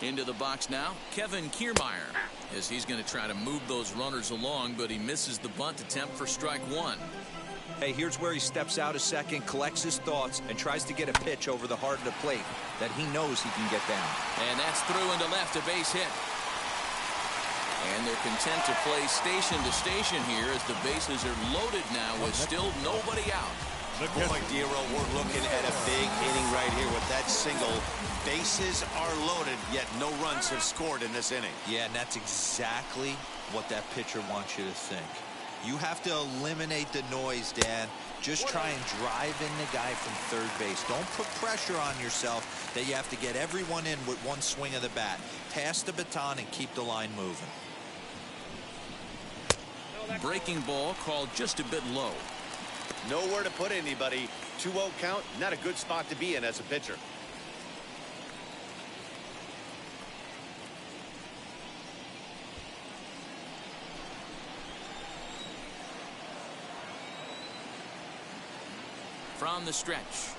Into the box now, Kevin Kiermaier, as he's going to try to move those runners along, but he misses the bunt attempt for strike 1. Hey, here's where he steps out a second, collects his thoughts, and tries to get a pitch over the heart of the plate that he knows he can get down. And that's through into left, a base hit. And they're content to play station to station here as the bases are loaded now with still nobody out. Boy, Dero, we're looking at a big inning right here with that single. Bases are loaded, yet no runs have scored in this inning. Yeah, and that's exactly what that pitcher wants you to think. You have to eliminate the noise, Dan. Just try and drive in the guy from third base. Don't put pressure on yourself that you have to get everyone in with one swing of the bat. Pass the baton and keep the line moving. Breaking ball called just a bit low. Nowhere to put anybody. 2-0 count, not a good spot to be in as a pitcher. From the stretch.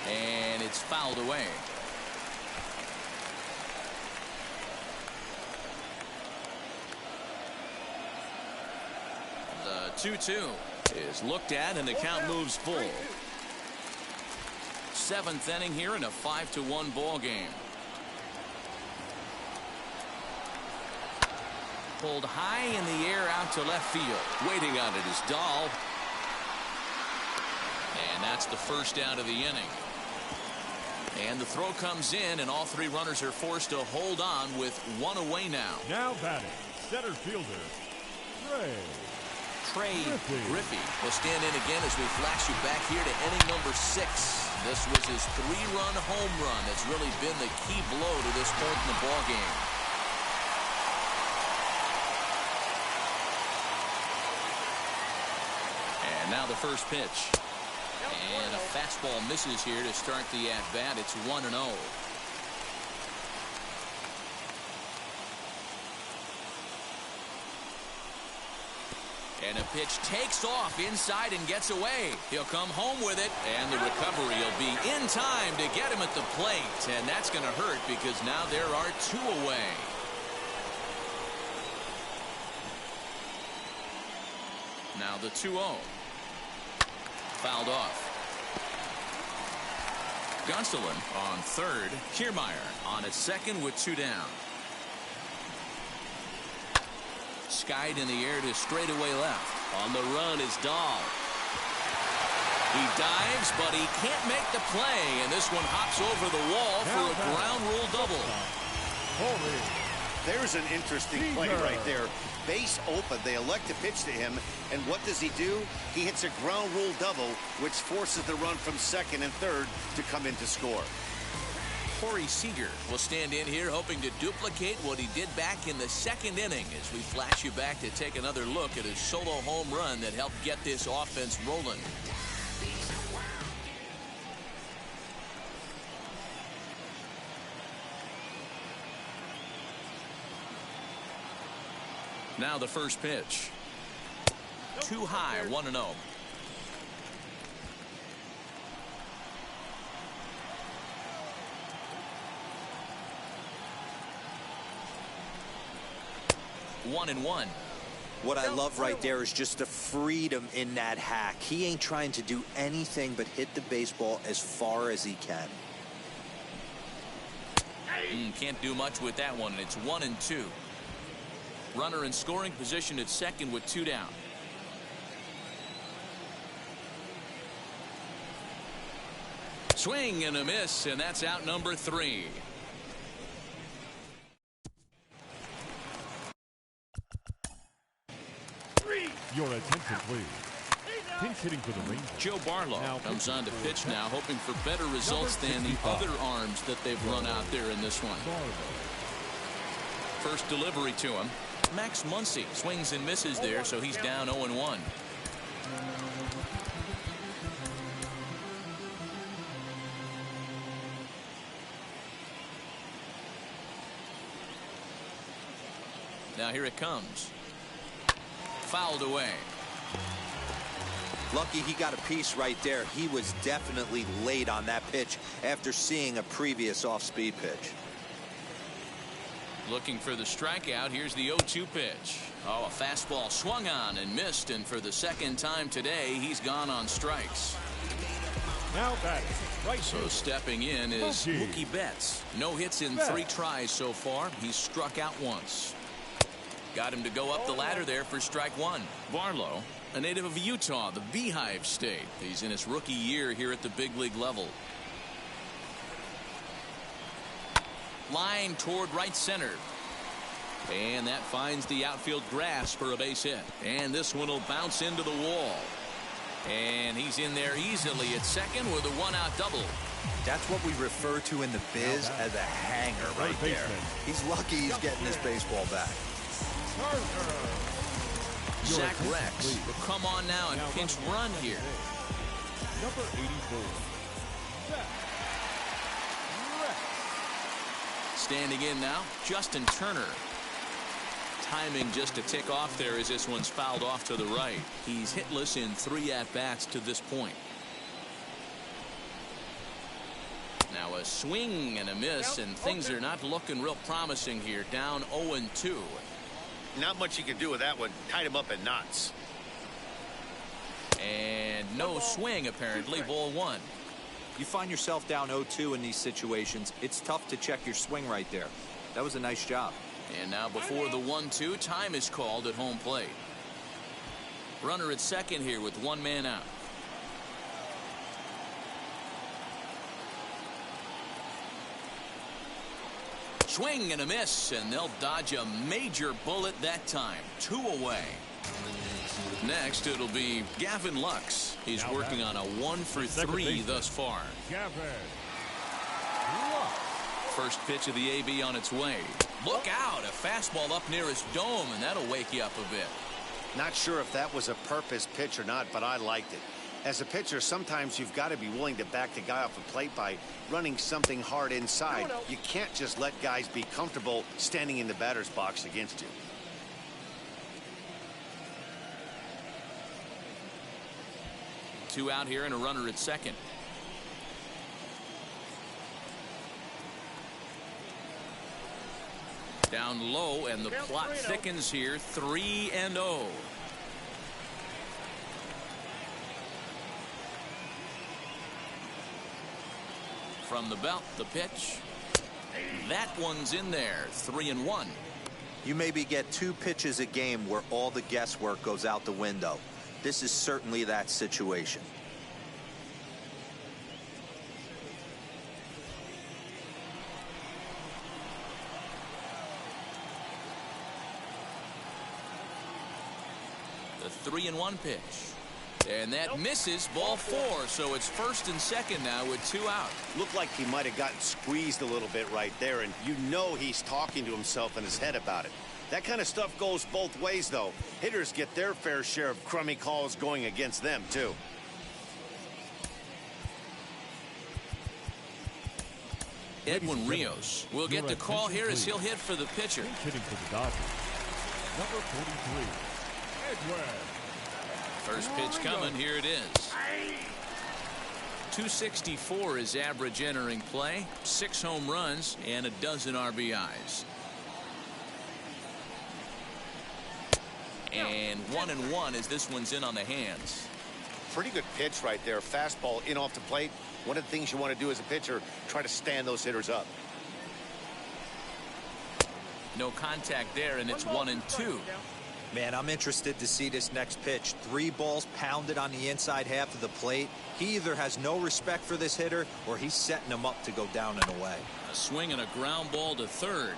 And it's fouled away. The 2-2 is looked at and the count moves full. Seventh inning here in a 5-1 ball game. Pulled high in the air out to left field. Waiting on it is Dahl. And that's the first out of the inning. And the throw comes in, and all three runners are forced to hold on with one away now. Now batting, center fielder, Trey Griffey will stand in again as we flash you back here to inning number 6. This was his 3-run home run that's really been the key blow to this point in the ball game. And now the first pitch. And a fastball misses here to start the at-bat. It's 1-0. And a pitch takes off inside and gets away. He'll come home with it, and the recovery will be in time to get him at the plate. And that's going to hurt because now there are 2 away. Now the 2-0. Fouled off. Gonsolin on third. Kiermaier on at second with 2 down. Skied in the air to straightaway left. On the run is Dahl. He dives, but he can't make the play, and this one hops over the wall for a ground rule double. There's an interesting play right there. Base open. They elect to pitch to him, and what does he do? He hits a ground rule double, which forces the run from second and third to come in to score. Corey Seager will stand in here hoping to duplicate what he did back in the second inning as we flash you back to take another look at his solo home run that helped get this offense rolling. Now the first pitch. Too high, 1-0. One and one. What I love right there is just the freedom in that hack. He ain't trying to do anything but hit the baseball as far as he can. Can't do much with that one. It's 1-2. Runner in scoring position at second with 2 down. Swing and a miss, and that's out number 3. Your attention, please. Pinch hitting for the Rangers. Joe Barlow comes on to pitch now, hoping for better results than the other arms that they've run out there in this one. First delivery to him. Max Muncy swings and misses there, so he's down 0-1. Now here it comes. Fouled away. Lucky he got a piece right there. He was definitely late on that pitch after seeing a previous off-speed pitch. Looking for the strikeout. Here's the 0-2 pitch. Oh, a fastball swung on and missed, and for the second time today, he's gone on strikes. Now batting, right. So stepping in is Mookie Betts. No hits in 3 tries so far. He's struck out once. Got him to go up the ladder there for strike one. Barlow, a native of Utah, the Beehive State. He's in his rookie year here at the big league level. Line toward right center. And that finds the outfield grass for a base hit. And this one will bounce into the wall. And he's in there easily at second with a one-out double. That's what we refer to in the biz as a hanger right there. He's lucky he's getting his baseball back. Zach Rex will come on now and pinch run here. Number 84. Standing in now, Justin Turner. Timing just a tick off there as this one's fouled off to the right. He's hitless in 3 at-bats to this point. Now a swing and a miss, and things are not looking real promising here. Down 0-2. Not much you can do with that one. Tied him up in knots. And no swing, apparently. Ball 1. You find yourself down 0-2 in these situations, it's tough to check your swing right there. That was a nice job. And now before the 1-2, time is called at home plate. Runner at second here with 1 man out. Swing and a miss, and they'll dodge a major bullet that time. 2 away. Next, it'll be Gavin Lux. He's working on a 1-for-3 thus far. First pitch of the AB on its way. Look out, a fastball up near his dome, and that'll wake you up a bit. Not sure if that was a purpose pitch or not, but I liked it. As a pitcher, sometimes you've got to be willing to back the guy off the plate by running something hard inside. You can't just let guys be comfortable standing in the batter's box against you. Two out here and a runner at second. Down low, and the plot thickens here. 3-0. From the belt, the pitch. That one's in there. 3-1. You maybe get 2 pitches a game where all the guesswork goes out the window. This is certainly that situation. The 3-1 pitch. And that misses. Ball 4. So it's first and second now with 2 out. Looked like he might have gotten squeezed a little bit right there, and you know he's talking to himself in his head about it. That kind of stuff goes both ways, though. Hitters get their fair share of crummy calls going against them, too. Edwin Rios will get the call here as he'll hit for the pitcher. Hitting for the Dodgers. Number 43. Edwin. First pitch coming. Here it is. 264 is average entering play. 6 home runs and a dozen RBIs. And 1-1 as this one's in on the hands. Pretty good pitch right there. Fastball in off the plate. One of the things you want to do as a pitcher, try to stand those hitters up. No contact there, and it's 1-2. Man, I'm interested to see this next pitch. 3 balls pounded on the inside half of the plate. He either has no respect for this hitter or he's setting him up to go down and away. A swing and a ground ball to third.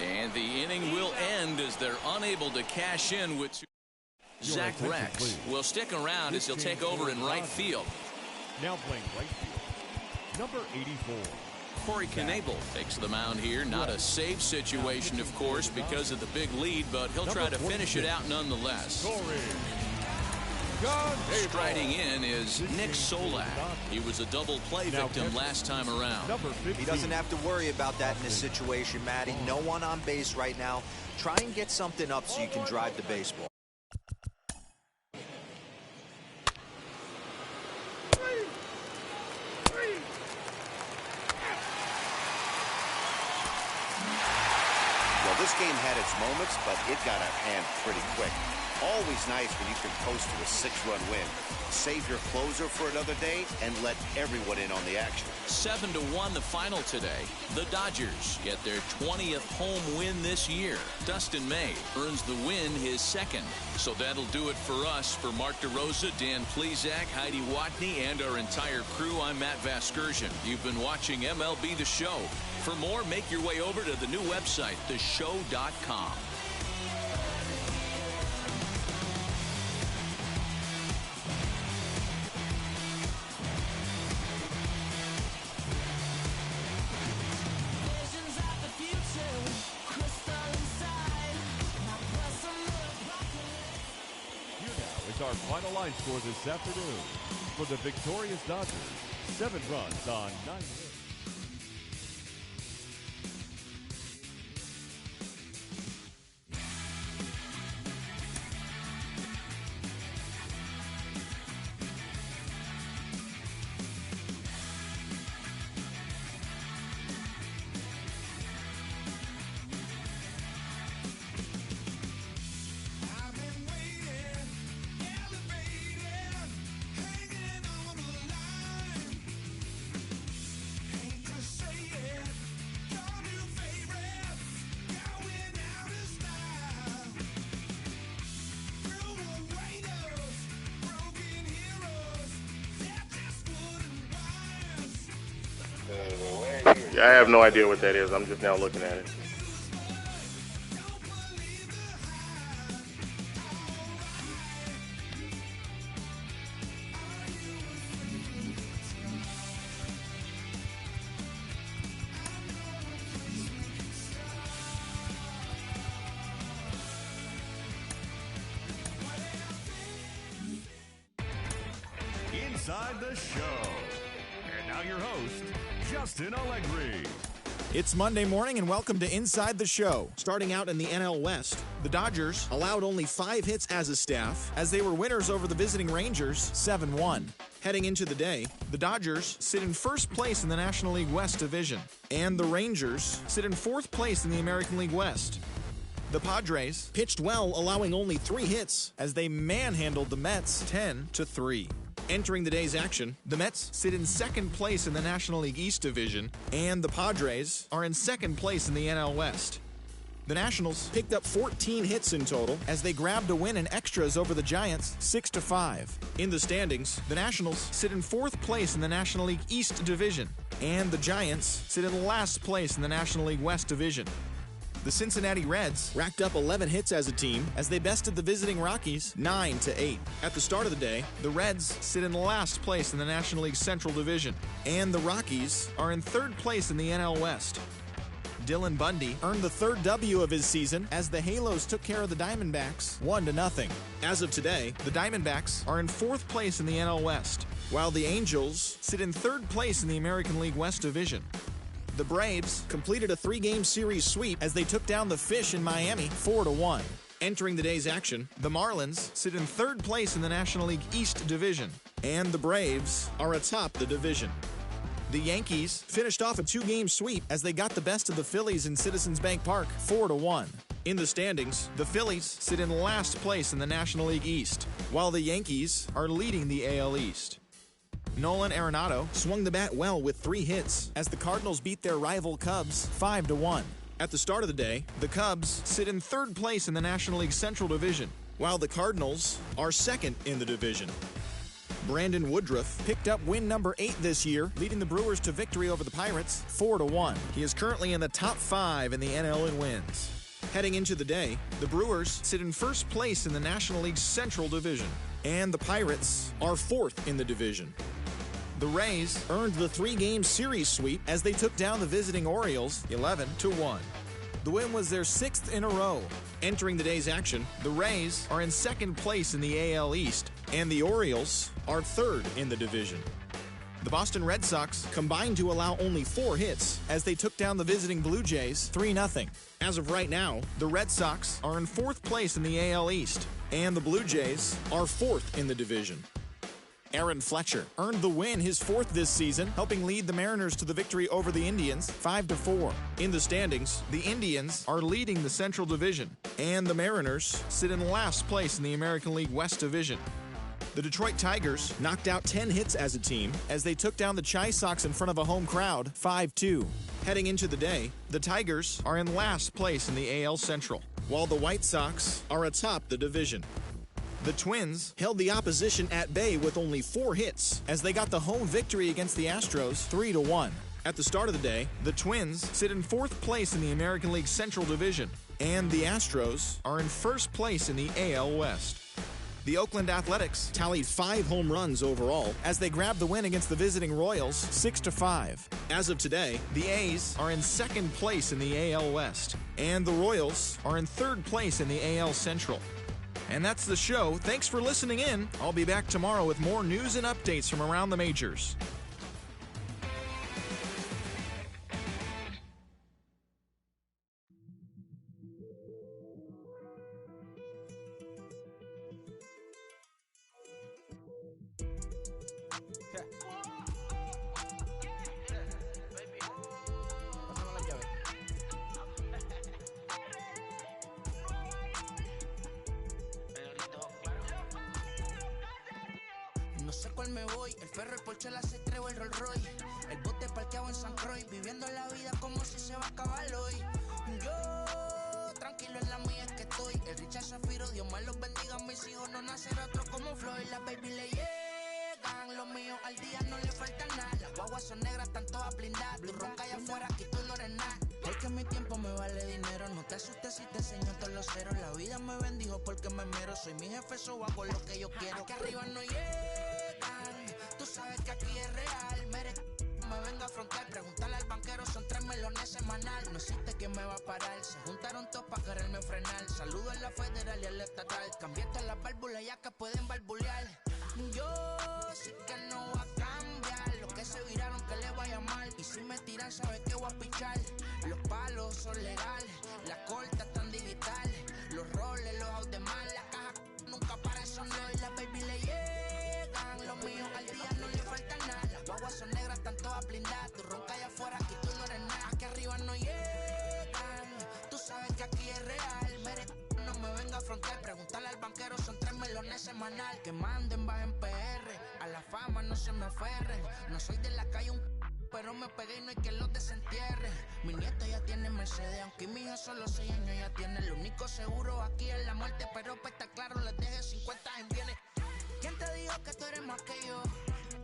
And the inning will end as they're unable to cash in with 2. Zach Rex will stick around as he'll take over in right field. Now playing right field. Number 84. Corey Knebel takes the mound here. Not a safe situation, of course, because of the big lead, but he'll try to finish it out nonetheless. Striding in is Nick Solak. He was a double play victim last time around. He doesn't have to worry about that in this situation, Matty. No one on base right now. Try and get something up so you can drive the baseball. this game had its moments, but it got out of hand pretty quick. Always nice when you can coast to a 6-run win. Save your closer for another day and let everyone in on the action. 7-1 the final today. The Dodgers get their 20th home win this year. Dustin May earns the win, his second. So that'll do it for us. For Mark DeRosa, Dan Plezak, Heidi Watney, and our entire crew, I'm Matt Vasgersian. You've been watching MLB The Show. For more, make your way over to the new website, theshow.com. Our final line score this afternoon for the victorious Dodgers. 7 runs on 9 hits. I have no idea what that is. I'm just now looking at it. Inside the Show. And now your host, Justin Allegri. It's Monday morning and welcome to Inside the Show. Starting out in the NL West, the Dodgers allowed only 5 hits as a staff as they were winners over the visiting Rangers 7-1. Heading into the day, the Dodgers sit in first place in the National League West Division, and the Rangers sit in 4th place in the American League West. The Padres pitched well, allowing only 3 hits as they manhandled the Mets 10-3. Entering the day's action, the Mets sit in 2nd place in the National League East Division, and the Padres are in 2nd place in the NL West. The Nationals picked up 14 hits in total as they grabbed a win in extras over the Giants 6-5. In the standings, the Nationals sit in 4th place in the National League East Division, and the Giants sit in last place in the National League West Division. The Cincinnati Reds racked up 11 hits as a team as they bested the visiting Rockies 9-8. At the start of the day, the Reds sit in last place in the National League Central Division, and the Rockies are in 3rd place in the NL West. Dylan Bundy earned the 3rd W of his season as the Halos took care of the Diamondbacks 1-0. As of today, the Diamondbacks are in 4th place in the NL West, while the Angels sit in 3rd place in the American League West Division. The Braves completed a 3-game series sweep as they took down the Fish in Miami 4-1. Entering the day's action, the Marlins sit in 3rd place in the National League East Division, and the Braves are atop the division. The Yankees finished off a 2-game sweep as they got the best of the Phillies in Citizens Bank Park 4-1. In the standings, the Phillies sit in last place in the National League East, while the Yankees are leading the AL East. Nolan Arenado swung the bat well with 3 hits as the Cardinals beat their rival Cubs 5-1. At the start of the day, the Cubs sit in 3rd place in the National League Central Division, while the Cardinals are 2nd in the division. Brandon Woodruff picked up win number 8 this year, leading the Brewers to victory over the Pirates 4-1. He is currently in the top 5 in the NL in wins. Heading into the day, the Brewers sit in 1st place in the National League Central Division, and the Pirates are 4th in the division. The Rays earned the 3-game series sweep as they took down the visiting Orioles 11-1. The win was their 6th in a row. Entering the day's action, the Rays are in 2nd place in the AL East, and the Orioles are 3rd in the division. The Boston Red Sox combined to allow only 4 hits as they took down the visiting Blue Jays 3-0. As of right now, the Red Sox are in 4th place in the AL East, and the Blue Jays are 4th in the division. Aaron Fletcher earned the win, his fourth this season, helping lead the Mariners to the victory over the Indians 5-4. In the standings, the Indians are leading the Central Division, and the Mariners sit in last place in the American League West Division. The Detroit Tigers knocked out 10 hits as a team as they took down the Chi Sox in front of a home crowd 5-2. Heading into the day, the Tigers are in last place in the AL Central, while the White Sox are atop the division. The Twins held the opposition at bay with only 4 hits as they got the home victory against the Astros 3-1. At the start of the day, the Twins sit in 4th place in the American League Central Division, and the Astros are in 1st place in the AL West. The Oakland Athletics tallied 5 home runs overall as they grabbed the win against the visiting Royals 6-5. As of today, the A's are in 2nd place in the AL West, and the Royals are in 3rd place in the AL Central. And that's the show. Thanks for listening in. I'll be back tomorrow with more news and updates from around the majors. No sé cuál me voy, el ferro, el Porsche, la C3 o el Rolls Royce. El bote parqueado en San Croix, viviendo la vida como si se va a acabar hoy. Yo, tranquilo en la mía es que estoy. El Richard Zafiro, Dios me los bendiga, mis hijos no nacerá otro como Floyd. Las baby le llegan, los míos al día no le falta nada. Las guaguas son negras, están todas blindadas. Tu ronca allá afuera, aquí tú no eres nada. Es que mi tiempo me vale dinero, no te asustes si te enseño todos los ceros. La vida me bendijo porque me mero, soy mi jefe, so hago lo que yo quiero. Aquí arriba no llegan, tú sabes que aquí es real. Me venga a afrontar, preguntarle al banquero, son 3 melones semanal. No existe quien me va a parar, se juntaron todos para quererme frenar. Saludo a la federal y a la estatal, cambié todas las válvulas ya que pueden barbulear. Yo sé que no va a cambiar, los que se viraron que le vaya mal. Y si me tiran sabes que voy a pichar. Los palos son legales, las cortas están digitales. Los roles, los out de mal, la caja nunca para eso no. Y las baby le llegan, los míos al día no le falta nada. Las guaguas son negras, están todas blindadas. Tu ronca allá afuera, aquí tú no eres nada. Aquí arriba no llegan, tú sabes que aquí es real. No me venga a afrontar, preguntarle al banquero, son 3 melones semanal. Que manden, bajen PR, a la fama no se me aferren. No soy de la calle pero me pegué y no hay que los desentierre. Mi nieto ya tiene Mercedes, aunque mi hija solo 6 años ya tiene. Lo único seguro aquí es la muerte, pero para estar claro les deje 50 en bienes. ¿Quién te dijo que tú eres más que yo?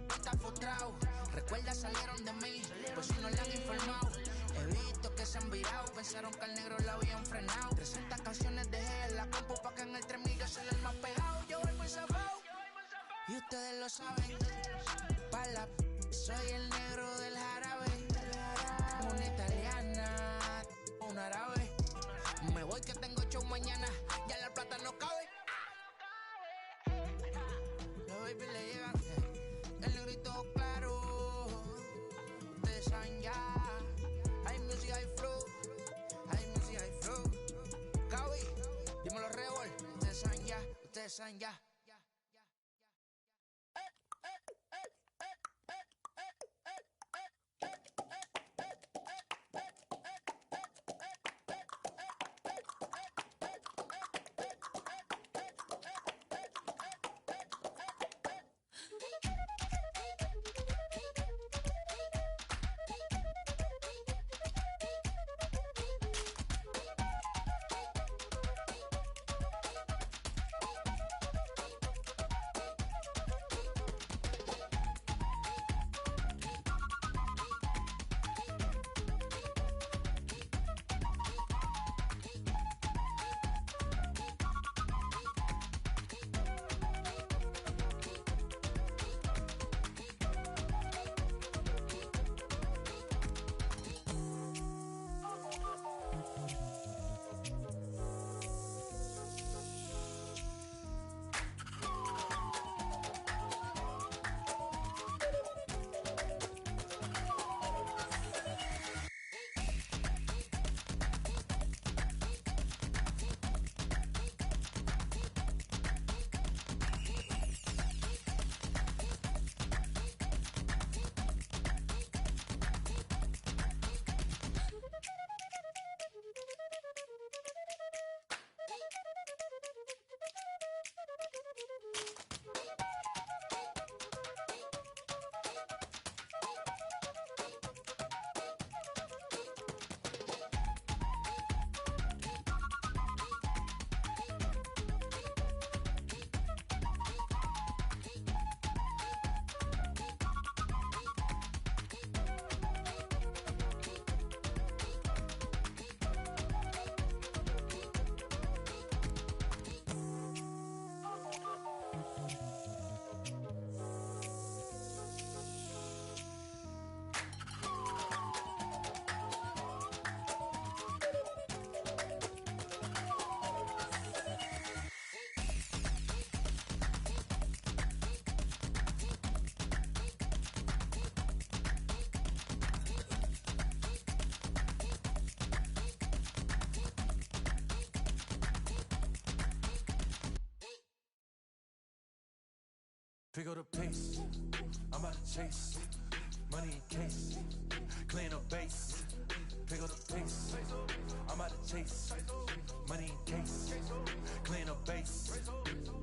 No estás frustrado, recuerda salieron de mí, pues si no le han informado. He visto que se han virado, pensaron que al negro la habían frenado. 300 canciones dejé en la compu pa' que en el 3000 se le más pegado. Yo voy muy zafado, y ustedes lo saben. Pa' la soy el negro del jarabe. Una italiana, un árabe. Me voy que tengo show mañana, ya la plata no cabe. Los baby le llegan, el negrito claro. Ustedes saben ya. Hay music, hay flow. Hay music, hay flow. Cabi, dímelo Rebol. Ustedes saben ya, ustedes saben ya. Figure the pace. I'm about to chase. Money in case. Clean the base. Pick up the pace. I'm about to chase. Money in case. Clean the base.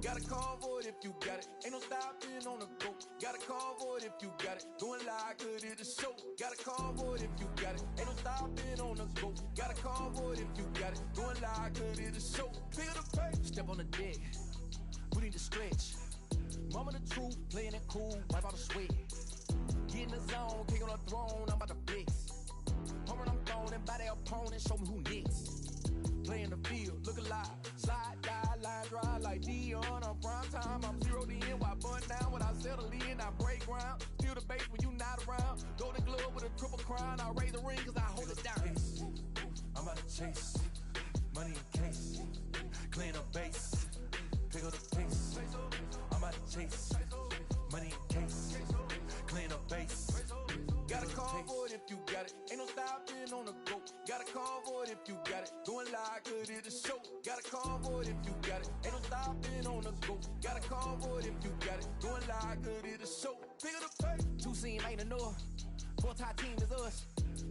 Got a convoy if you got it. Ain't no stopping on the go. Got a convoy if you got it. Going live, good at the show. Got a convoy if you got it. Ain't no stopping on the go. Got a convoy if you got it. Going live, good at the show. Pick up the pace. Step on the deck. We need to stretch. Mama the truth, playing it cool, wipe out the sweat. Get in the zone, king on the throne, I'm about to flex. Homing, I'm throwing by their opponent, show me who next. Play in the field, look alive. Slide, die, line drive like Dion on prime time. I'm zeroed in, while bun down when I settle in. I break ground, steal the base when you not around. Golden glove with a triple crown, I raise the ring cause I hold it down. I'm about to chase, money in case. Clean the base, pick up the pace. I'm about to chase, money in case. Clean the base. Got a convoy if you got it. Ain't no stopping on the go. Got a convoy if you got it. Going live, good at the show. Got a convoy if you got it. Ain't no stopping on the go. Got a convoy if you got it. Going live, good at the show. Pick up the pace. Two scene ain't enough. Four-tie team is us.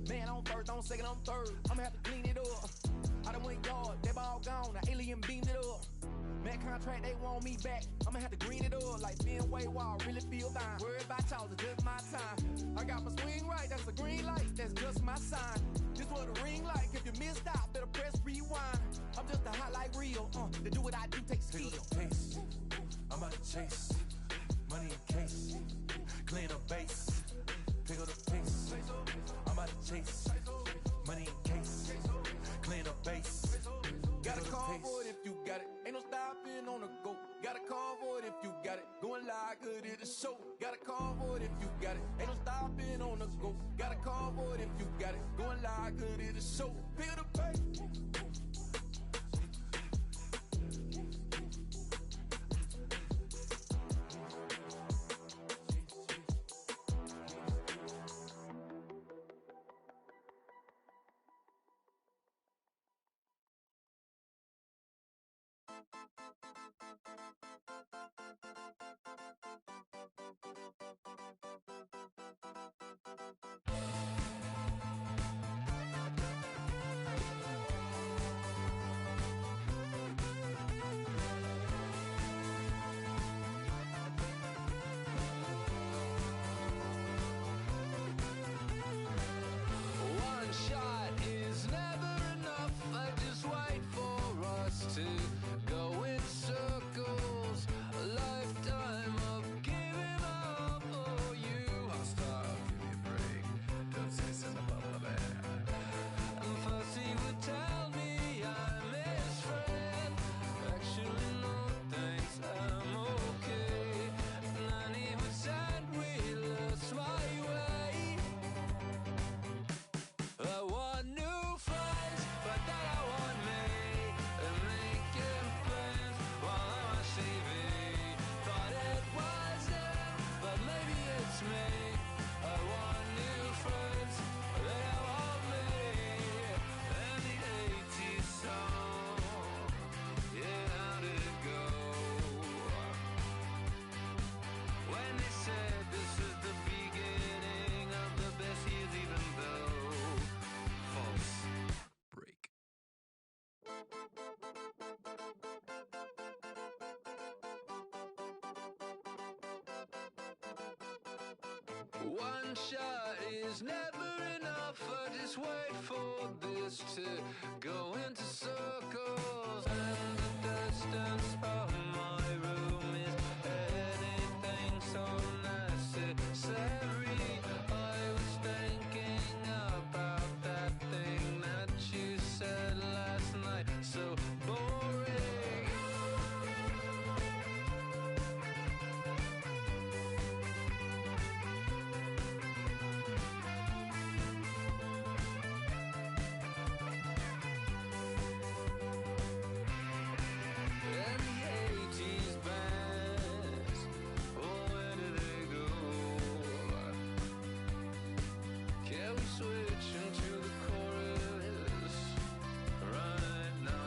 Man on first, on second, on third. I'ma have to clean it up. I done went yard, they ball gone. The alien beamed it up. Man contract, they want me back. I'ma have to green it up like Fenway Wall. Really feel fine. Worried about y'all, it's just my time. I got my swing right, that's a green light. That's just my sign. This what a ring like. If you missed out, better press rewind. I'm just a hot like real. To do what I do takes skill. Pace. I'm about to chase. Money in case. Clean the base. Pick up the pace. I'm about to chase. Money in case. Clean the base. Got a convoy if you got it. Ain't no stopping on the go. Got a convoy if you got it. Going live, good at the show. Got a convoy if you got it. Ain't no stopping on the go. Got a convoy if you got it. Going live, good at the show. Pick up the pace. One shot is never enough. I just wait for this to go into circles.